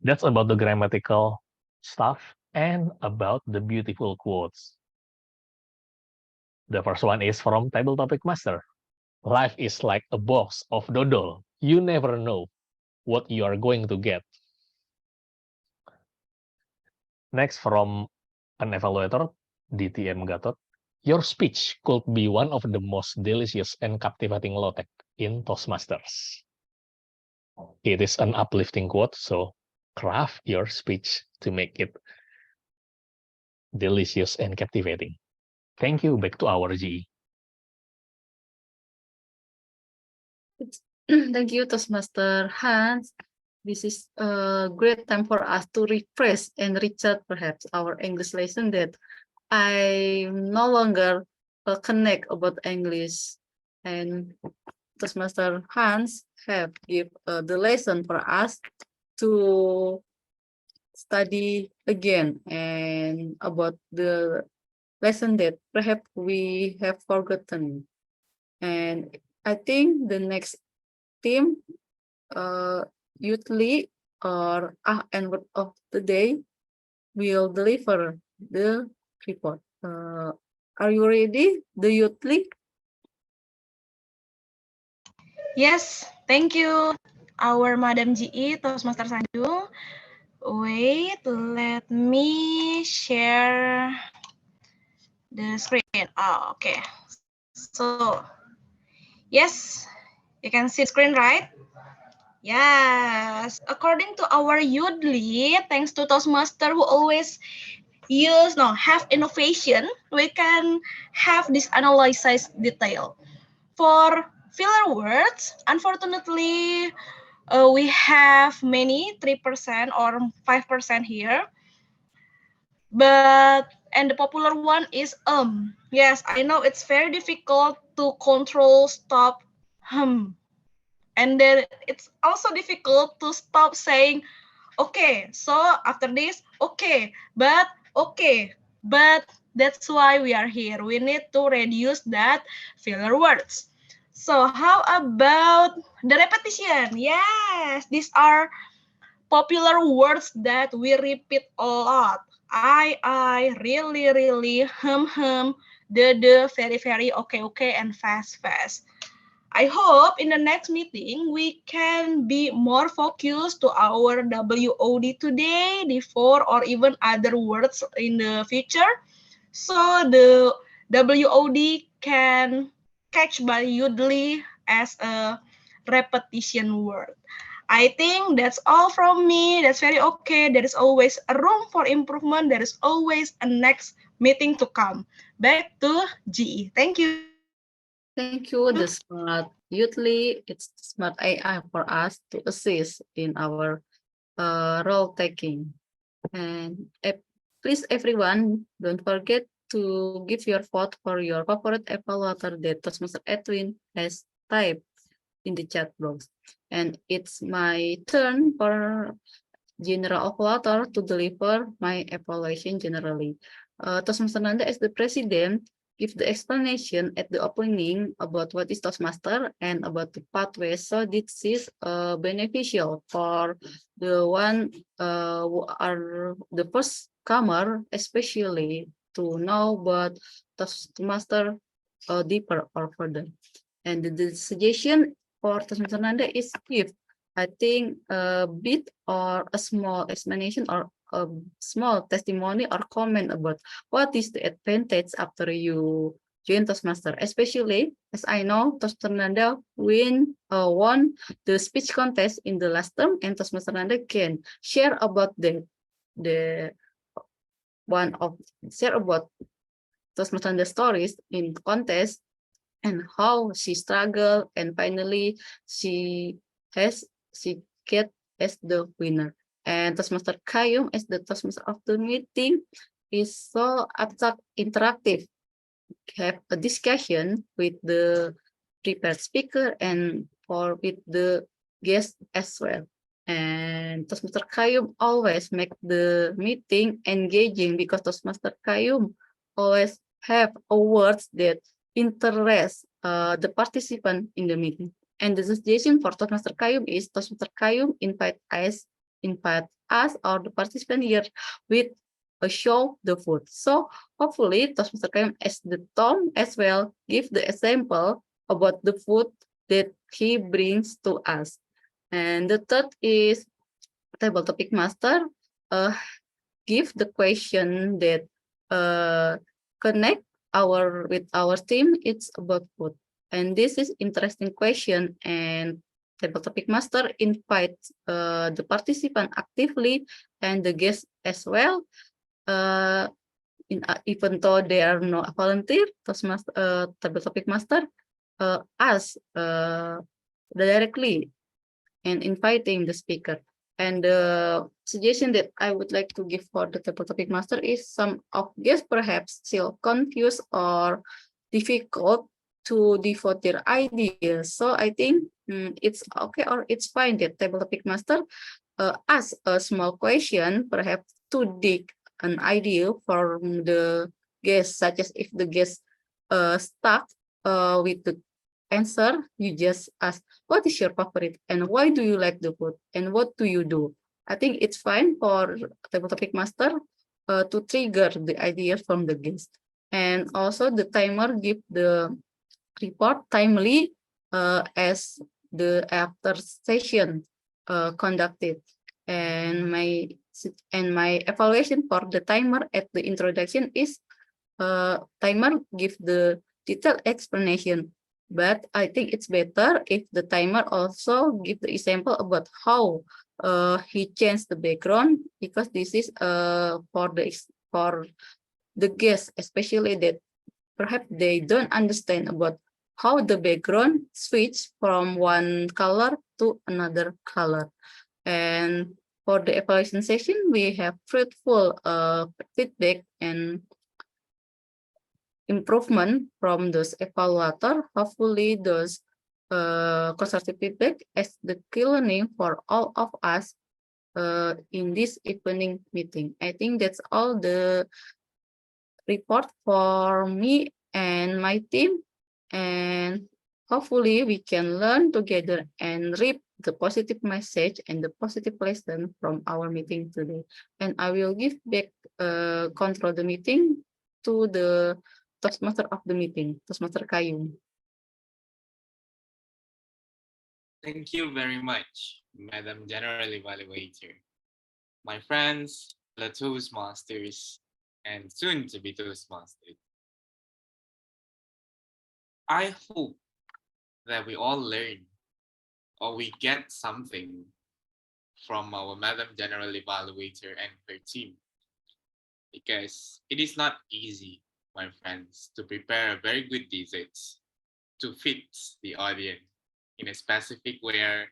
That's about the grammatical stuff and about the beautiful quotes. The first one is from Table Topic Master. Life is like a box of dodol. You never know what you are going to get. Next, from an evaluator, DTM Gatot. Your speech could be one of the most delicious and captivating low-tech in Toastmasters. It is an uplifting quote, so craft your speech to make it delicious and captivating. Thank you. Back to our GE. Thank you, Toastmaster Hans. This is a great time for us to refresh and recharge perhaps our English lesson that I no longer connect about English, and Toastmaster Hans have give the lesson for us to study again and about the lesson that perhaps we have forgotten. And I think the next team, Youth League or and word of the day will deliver the report. Are you ready, the Youth League? Yes, thank you, our Madam GE, Toastmaster Sanju. Wait, let me share the screen. Oh, okay. So, yes, you can see the screen, right? Yes. According to our youth lead, thanks to Toastmaster who always have innovation, we can have this analysis detail. For filler words, unfortunately, we have many 3% or 5% here. And the popular one is Yes, I know it's very difficult to control stop and then it's also difficult to stop saying okay. So after this, okay, but that's why we are here. We need to reduce that filler words. So how about the repetition? Yes, these are popular words that we repeat a lot. I, really, the, very, okay, and fast. I hope in the next meeting we can be more focused to our WOD today, the 4 or even other words in the future. So the WOD can catch by Udly as a repetition word. I think that's all from me. That's very okay. There is always a room for improvement. There is always a next meeting to come. Back to GE. Thank you. Thank you, the smart Youthly. It's smart AI for us to assist in our role taking. And please, everyone, don't forget to give your vote for your favorite evaluator that Toastmaster Edwin has typed in the chat box. And it's my turn for general evaluator to deliver my evaluation generally. Toastmaster Nanda as the president give the explanation at the opening about what is Toastmaster and about the pathways. So this is beneficial for the one who are the first comer, especially to know about Toastmaster deeper or further. And the suggestion for Toastmaster Nanda is give, I think, a bit or a small explanation or a small testimony or comment about what is the advantage after you join Toastmaster, especially as I know Toastmaster Nanda won the speech contest in the last term, and Toastmaster Nanda can share about the one of share about Toastmaster Nanda stories in contest and how she struggled and finally she get as the winner. And Toastmaster Kayum as the Toastmaster of the meeting is so interactive. Have a discussion with the prepared speaker and with the guest as well. And Toastmaster Kayum always make the meeting engaging because Toastmaster Kayum always have words that interest the participant in the meeting. And the suggestion for Toastmaster Kayum is Toastmaster Kayum invite us or the participant here with a show the food. So hopefully Toastmaster Kayum as the Tom as well give the example about the food that he brings to us. And the third is table topic master give the question that connect with our team. It's about food. And this is interesting question, and table topic master invite the participant actively and the guest as well. Even though they are not volunteer, table topic master ask directly and inviting the speaker. And the suggestion that I would like to give for the table topic master is some of guests perhaps still confused or difficult to devote their ideas. So I think it's okay or it's fine that table topic master ask a small question, perhaps to dig an idea from the guest, such as if the guest stuck with the answer, you just ask, what is your favorite and why do you like the food and what do you do? I think it's fine for table topic master to trigger the ideas from the guest. And also the timer give the report timely as the after session conducted. And my evaluation for the timer at the introduction is timer give the detailed explanation, but I think it's better if the timer also give the example about how he changed the background, because this is for the guests, especially that perhaps they don't understand about how the background switch from one color to another color. And for the evaluation session, we have fruitful feedback and improvement from those evaluator. Hopefully those constructive feedback as the key learning for all of us in this evening meeting. I think that's all the report for me and my team, and hopefully we can learn together and reap the positive message and the positive lesson from our meeting today. And I will give back control the meeting to the Toastmaster of the meeting, Toastmaster Kayum. Thank you very much, Madam General Evaluator. My friends, the Toastmasters, and soon to be Toastmasters. I hope that we all learn or we get something from our Madam General Evaluator and her team, because it is not easy, my friends, to prepare a very good dessert to fit the audience in a specific way,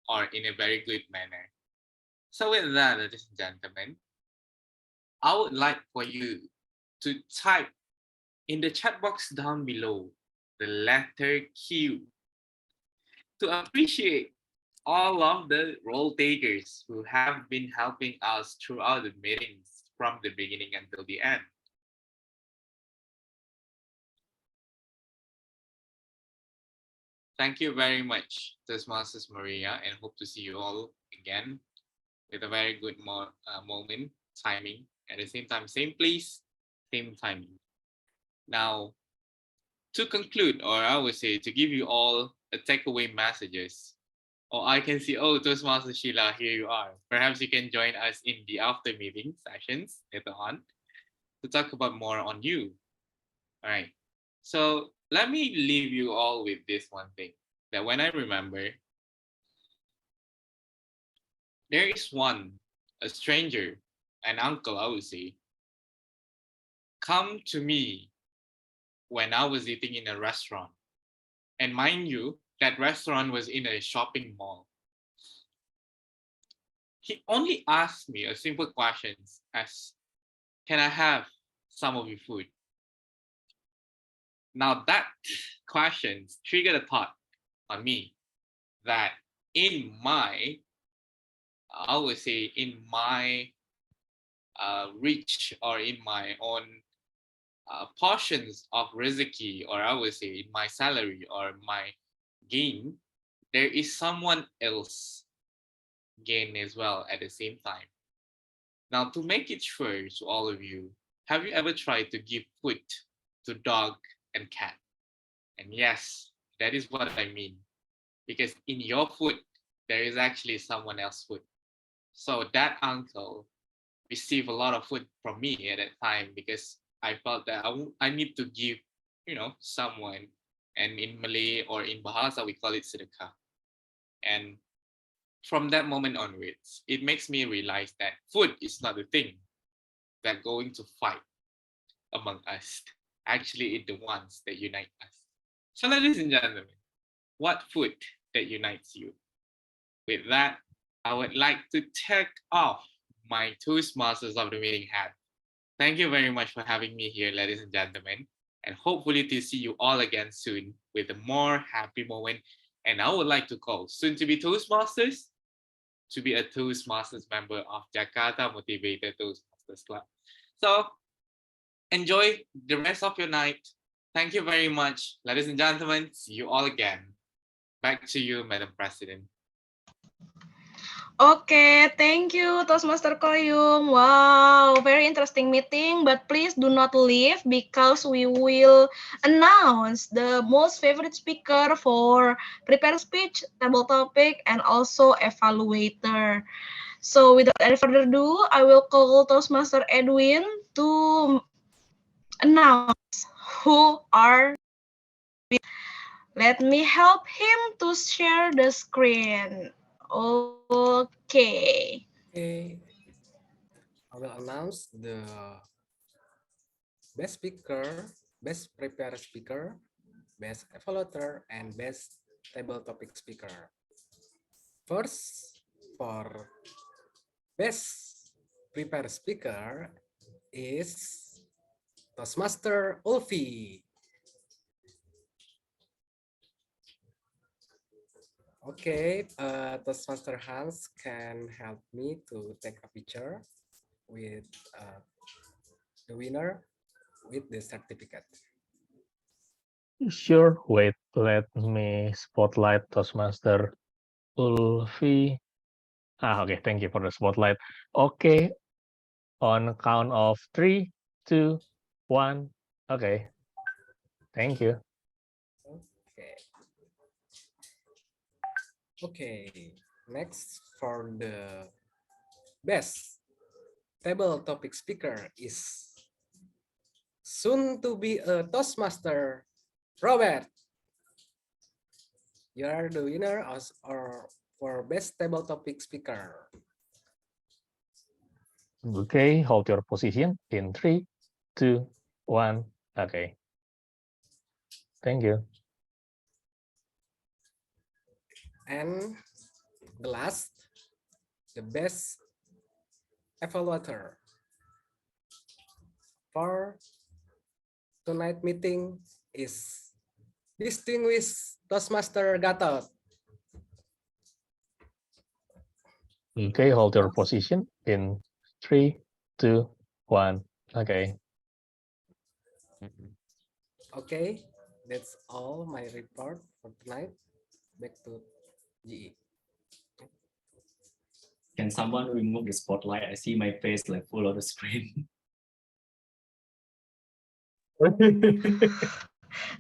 or in a very good manner. So with that, ladies and gentlemen, I would like for you to type in the chat box down below the letter Q to appreciate all of the role takers who have been helping us throughout the meetings from the beginning until the end. Thank you very much, Toastmasters Maria, and hope to see you all again with a very good moment, timing. At the same time, same place, same timing. Now, to conclude, or I would say to give you all a takeaway messages, or I can see, oh, Toastmaster Sheila, here you are. Perhaps you can join us in the after meeting sessions later on to talk about more on you. All right. So let me leave you all with this one thing, that when I remember, there is a stranger, an uncle, I would say, come to me when I was eating in a restaurant. And mind you, that restaurant was in a shopping mall. He only asked me a simple question as, can I have some of your food? Now that question triggered a thought on me that in my, I would say in my reach, or in my own portions of riziki, or I would say in my salary or my gain, there is someone else gain as well at the same time. Now, to make it sure to all of you, have you ever tried to give food to dog and cat? And yes, that is what I mean, because in your food there is actually someone else's food. So that uncle received a lot of food from me at that time, because I felt that I need to give, someone, and in Malay or in Bahasa we call it sedekah. And from that moment onwards, it makes me realize that food is not the thing that going to fight among us. Actually, it's the ones that unite us. So ladies and gentlemen, what food that unites you? With that, I would like to take off my Toastmasters of the meeting hat. Thank you very much for having me here, ladies and gentlemen, and hopefully to see you all again soon with a more happy moment. And I would like to call soon to be Toastmasters to be a Toastmasters member of Jakarta Motivator Toastmasters Club. So enjoy the rest of your night. Thank you very much, ladies and gentlemen. See you all again. Back to you, Madam President. Okay, thank you, Toastmaster Koyum. Wow, very interesting meeting. But please do not leave because we will announce the most favorite speaker for prepare speech, table topic, and also evaluator. So without any further ado, I will call Toastmaster Edwin to announce who are. Let me help him to share the screen. Okay. Okay, I will announce the best speaker, best prepared speaker, best evaluator, and best table topic speaker. First, for best prepared speaker is Toastmaster Ulfi. Okay, Toastmaster Hans can help me to take a picture with the winner with the certificate. Sure, wait, let me spotlight Toastmaster Ulfi. Okay, thank you for the spotlight. Okay, on count of 3, 2, 1. Okay, thank you. Okay. Okay, next for the best table topic speaker is soon to be a Toastmaster, Robert. You are the winner or for best table topic speaker. Okay, hold your position in 3, 2, 1. Okay. Thank you. And the last, the best evaluator for tonight meeting is distinguished Toastmaster Gatot. Okay, hold your position in 3, 2, 1. Okay. Okay, that's all my report for tonight. Back to GE. Can someone remove the spotlight? I see my face like full of the screen.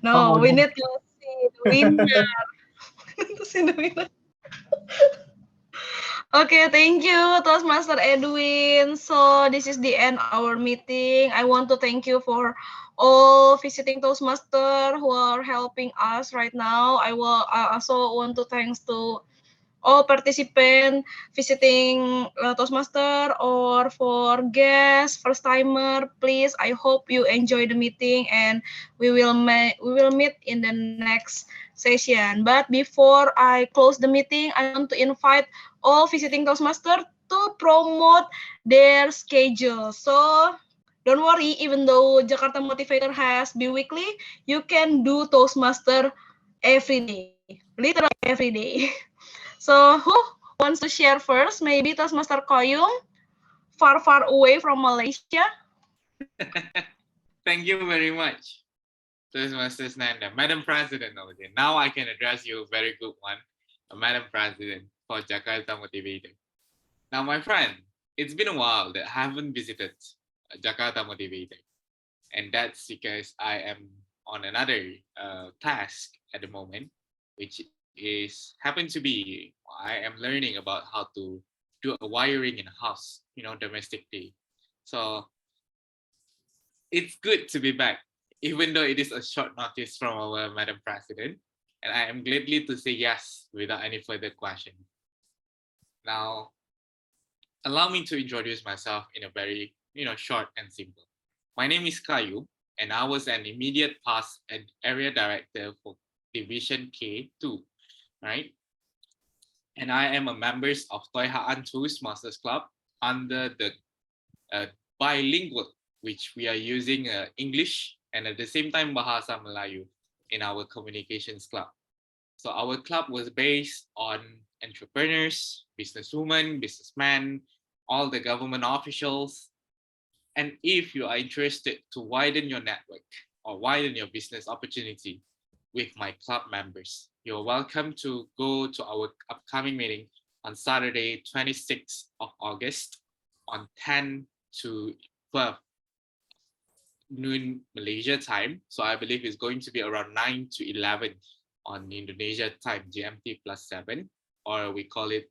No, we need to see the winner. To see the winner. Okay, thank you, Toastmaster Edwin. So this is the end of our meeting. I want to thank you for all visiting Toastmaster who are helping us right now. I also want to thanks to all participant visiting Toastmaster or for guests, first timer. Please, I hope you enjoy the meeting and we will meet in the next session. But before I close the meeting, I want to invite all visiting Toastmaster to promote their schedule. So don't worry, even though Jakarta Motivator has bi-weekly, you can do Toastmaster every day, literally every day. So who wants to share first? Maybe Toastmaster Koyum, far away from Malaysia. Thank you very much, Toastmaster Nanda, Madam President over there. Now I can address you a very good one, Madam President for Jakarta Motivator. Now, my friend, it's been a while that I haven't visited Jakarta Motivator, and that's because I am on another task at the moment, which is happen to be I am learning about how to do a wiring in a house, domestically. So it's good to be back, even though it is a short notice from our Madam President, and I am gladly to say yes without any further question. Now, allow me to introduce myself in a very, short and simple. My name is Kayu, and I was an immediate past and area director for Division K2, right? and I am a member of Toyhaan Toastmasters Club under the bilingual, which we are using English and at the same time Bahasa Melayu in our communications club. So our club was based on entrepreneurs, businesswomen, businessmen, all the government officials. And if you are interested to widen your network or widen your business opportunity with my club members, you're welcome to go to our upcoming meeting on Saturday, 26th of August on 10 to 12 noon Malaysia time. So I believe it's going to be around 9 to 11 on Indonesia time, GMT +7, or we call it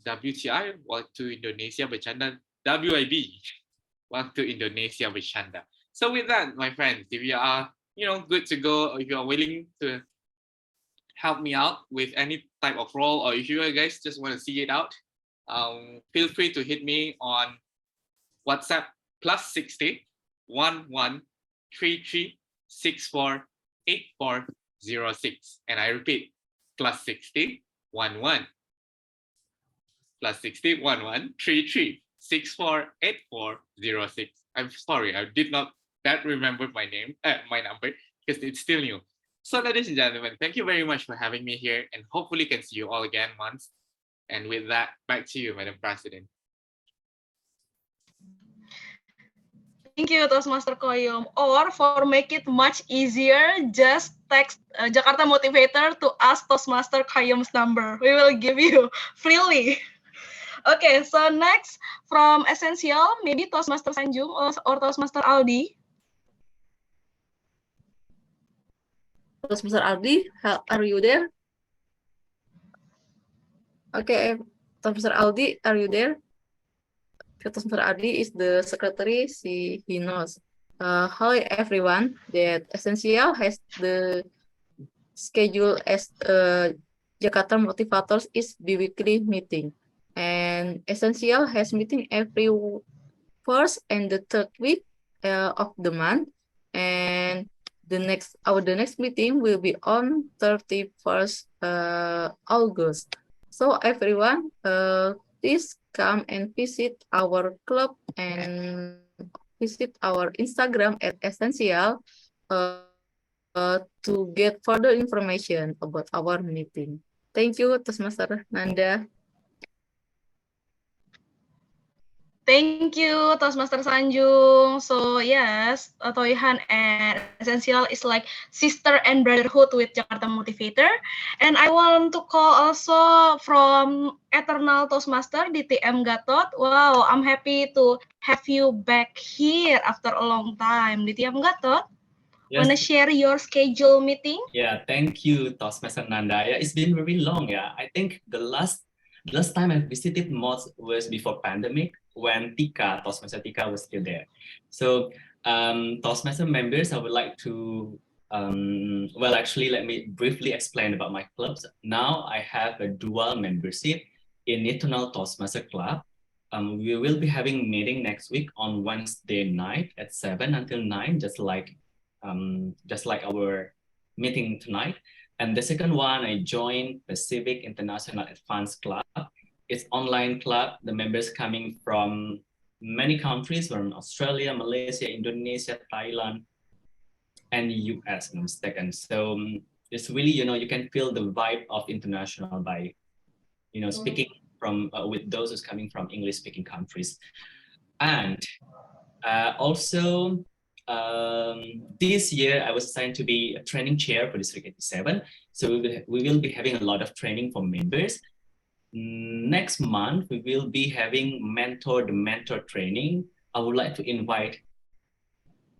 WTI, Waktu Indonesia Bercanda, WIB, Waktu Indonesia Bercanda. So with that, my friends, if you are, good to go, or if you are willing to help me out with any type of role, or if you guys just want to see it out, feel free to hit me on WhatsApp +60 11 33 64 8406. And I repeat, +60 11 +60 11 33 64 8406. I'm sorry, I did not remember my name, my number, because it's still new. So ladies and gentlemen, thank you very much for having me here, and hopefully can see you all again once. And with that, back to you, Madam President. Thank you, Toastmaster Koyum. Or for make it much easier, just text Jakarta Motivator to ask Toastmaster Koyum's number. We will give you freely. Okay, so next from Essential, maybe Toastmaster Sanjung or Toastmaster Aldi. Toastmaster Aldi, are you there? Okay, Toastmaster Aldi, are you there? Toastmaster Aldi is the secretary. He knows. Hi everyone. That Essential has the schedule as Jakarta Motivators is biweekly meeting, and Essential has meeting every first and the third week of the month, and the next meeting will be on 31st August. So everyone, please come and visit our club and visit our Instagram at Essential to get further information about our meeting. Thank you, Toastmaster Nanda. Thank you, Toastmaster Sanjung. So yes, Toyhan and Essential is like sister and brotherhood with Jakarta Motivator. And I want to call also from Eternal Toastmaster DTM Gatot. Wow, I'm happy to have you back here after a long time. DTM Gatot, Yes. wanna share your schedule meeting? Yeah, thank you, Toastmaster Nanda. Yeah, it's been very long. Yeah, I think the last time I visited Mods was before pandemic when Toastmaster Tika was still there. So Toastmaster members, I would like to well, actually, let me briefly explain about my clubs. Now I have a dual membership in Eternal Toastmaster Club. We will be having meeting next week on Wednesday night at 7 until 9, just like our meeting tonight. And the second one, I joined Pacific International Advanced Club. It's online club. The members coming from many countries, from Australia, Malaysia, Indonesia, Thailand, and US, if I'm mistaken. So it's really, you can feel the vibe of international by, speaking from with those who's coming from English-speaking countries. And also, this year I was assigned to be a training chair for District 87. So we will be having a lot of training for members. Next month, we will be having mentor training. I would like to invite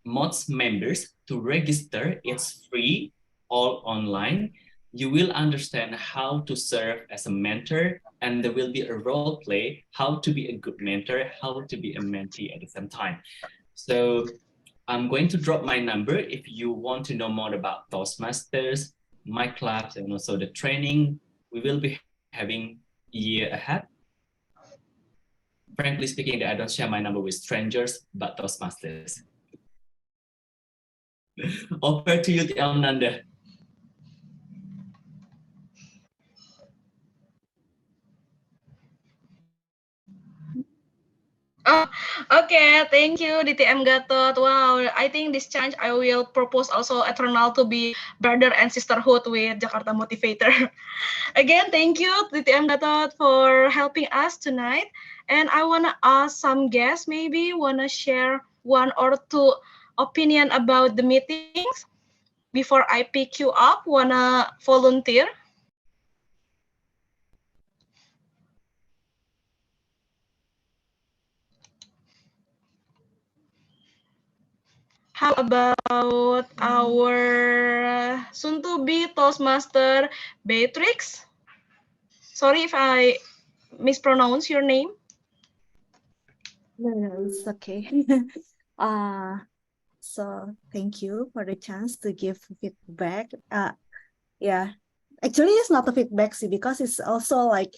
Mods members to register. It's free, all online. You will understand how to serve as a mentor, and there will be a role play, how to be a good mentor, how to be a mentee at the same time. So I'm going to drop my number if you want to know more about Toastmasters, my clubs, and also the training we will be having year ahead. Frankly speaking, I don't share my number with strangers, but Toastmasters. Over to you, Nanda. Oh, okay. Thank you, DTM Gatot. Wow, I think this challenge I will propose also eternal to be brother and sisterhood with Jakarta Motivator. Again, thank you, DTM Gatot, for helping us tonight. And I wanna ask some guests, maybe wanna share one or two opinion about the meetings before I pick you up. Wanna volunteer? How about our soon-to-be Toastmaster Beatrix? Sorry if I mispronounce your name. No, it's okay. uh, so thank you for the chance to give feedback. Yeah, actually it's not a feedback see, because it's also like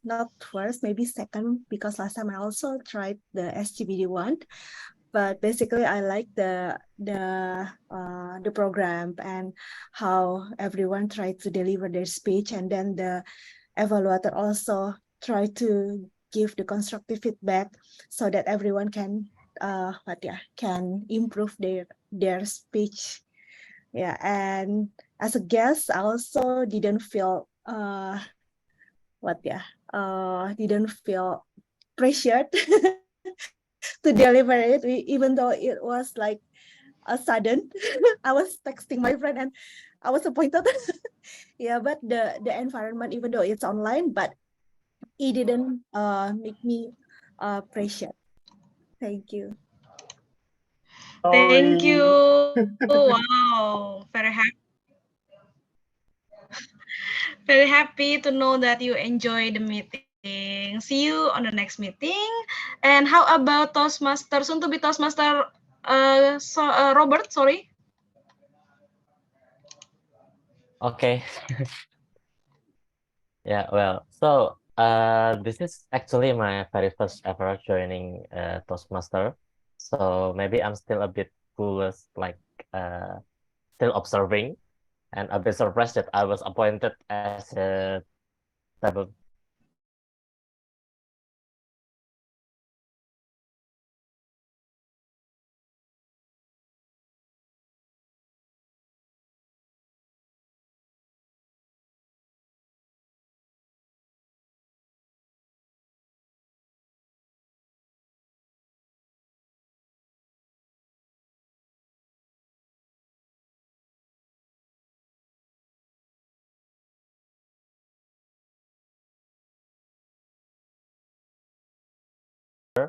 not first, maybe second, because last time I also tried the SGBD one. But basically I like the program and how everyone tried to deliver their speech, and then the evaluator also try to give the constructive feedback so that everyone can can improve their speech. Yeah, and as a guest I also didn't feel didn't feel pressured to deliver it, even though it was like a sudden. I was texting my friend and I was appointed. Yeah, but the environment, even though it's online, but it didn't make me pressured. Thank you. Thank you. Wow, very happy to know that you enjoy the meeting. See you on the next meeting. And how about Toastmaster, soon to be Toastmaster Robert? Sorry. Okay. Yeah, well, so this is actually my very first ever joining Toastmaster. So maybe I'm still a bit clueless, like still observing, and a bit surprised that I was appointed as a table.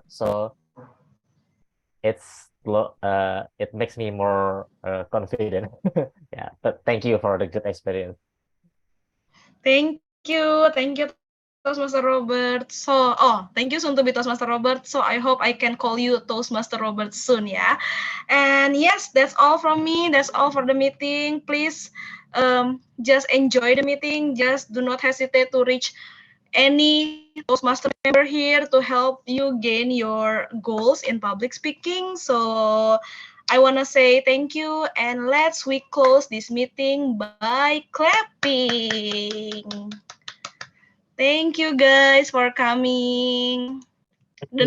So it makes me more confident. Yeah, but thank you for the good experience. Thank you, Toastmaster Robert. Thank you soon to be Toastmaster Robert. So I hope I can call you Toastmaster Robert soon, yeah. And yes, that's all from me. That's all for the meeting. Please, just enjoy the meeting. Just do not hesitate to reach any Toastmaster member here to help you gain your goals in public speaking. So I want to say thank you, and we close this meeting by clapping. Thank you guys for coming.